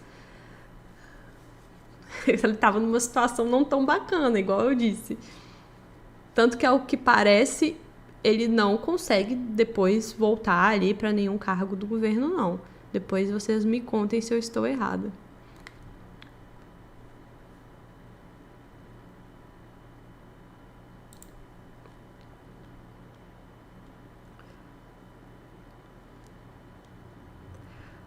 Ele estava numa situação não tão bacana, igual eu disse. Tanto que, ao que parece, ele não consegue depois voltar ali para nenhum cargo do governo, não. Depois vocês me contem se eu estou errada.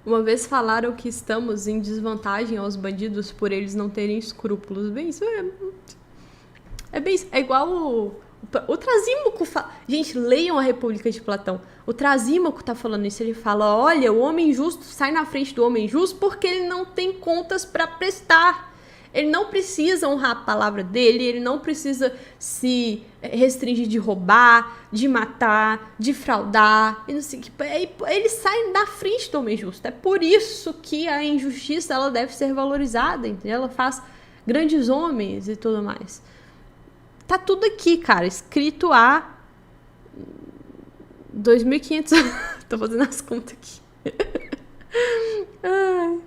Uma vez falaram que estamos em desvantagem aos bandidos por eles não terem escrúpulos. Bem, isso é igual o Trasímaco. Gente, leiam a República de Platão. O Trasímaco tá falando isso. Ele fala, olha, o homem justo sai na frente do homem justo porque ele não tem contas para prestar. Ele não precisa honrar a palavra dele, ele não precisa se restringir de roubar, de matar, de fraudar. E não sei, ele sai da frente do homem justo. É por isso que a injustiça ela deve ser valorizada, entendeu? Ela faz grandes homens e tudo mais. Tá tudo aqui, cara, escrito há 2.500 anos. Tô fazendo as contas aqui. Ai.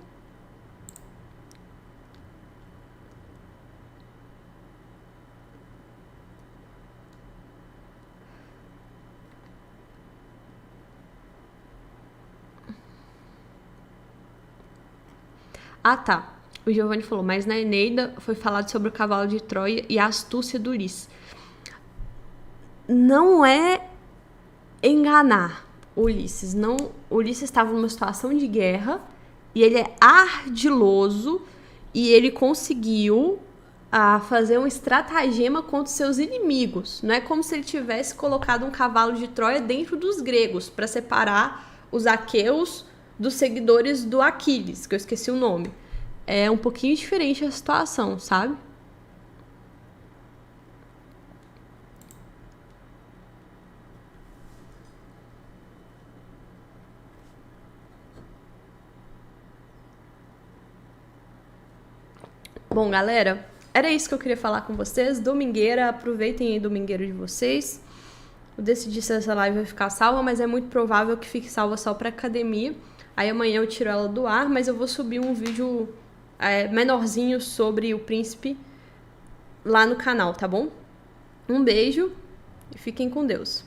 Ah, tá. O Giovanni falou, mas na Eneida foi falado sobre o cavalo de Troia e a astúcia do Ulisses. Não é enganar o Ulisses. Não, o Ulisses estava numa situação de guerra e ele é ardiloso e ele conseguiu fazer um estratagema contra os seus inimigos. Não é como se ele tivesse colocado um cavalo de Troia dentro dos gregos para separar os aqueus dos seguidores do Aquiles, que eu esqueci o nome. É um pouquinho diferente a situação, sabe? Bom, galera, era isso que eu queria falar com vocês. Domingueira, aproveitem aí domingueira de vocês. Eu decidi se essa live vai ficar salva, mas é muito provável que fique salva só pra academia. Aí amanhã eu tiro ela do ar, mas eu vou subir um vídeo menorzinho sobre o príncipe lá no canal, tá bom? Um beijo e fiquem com Deus.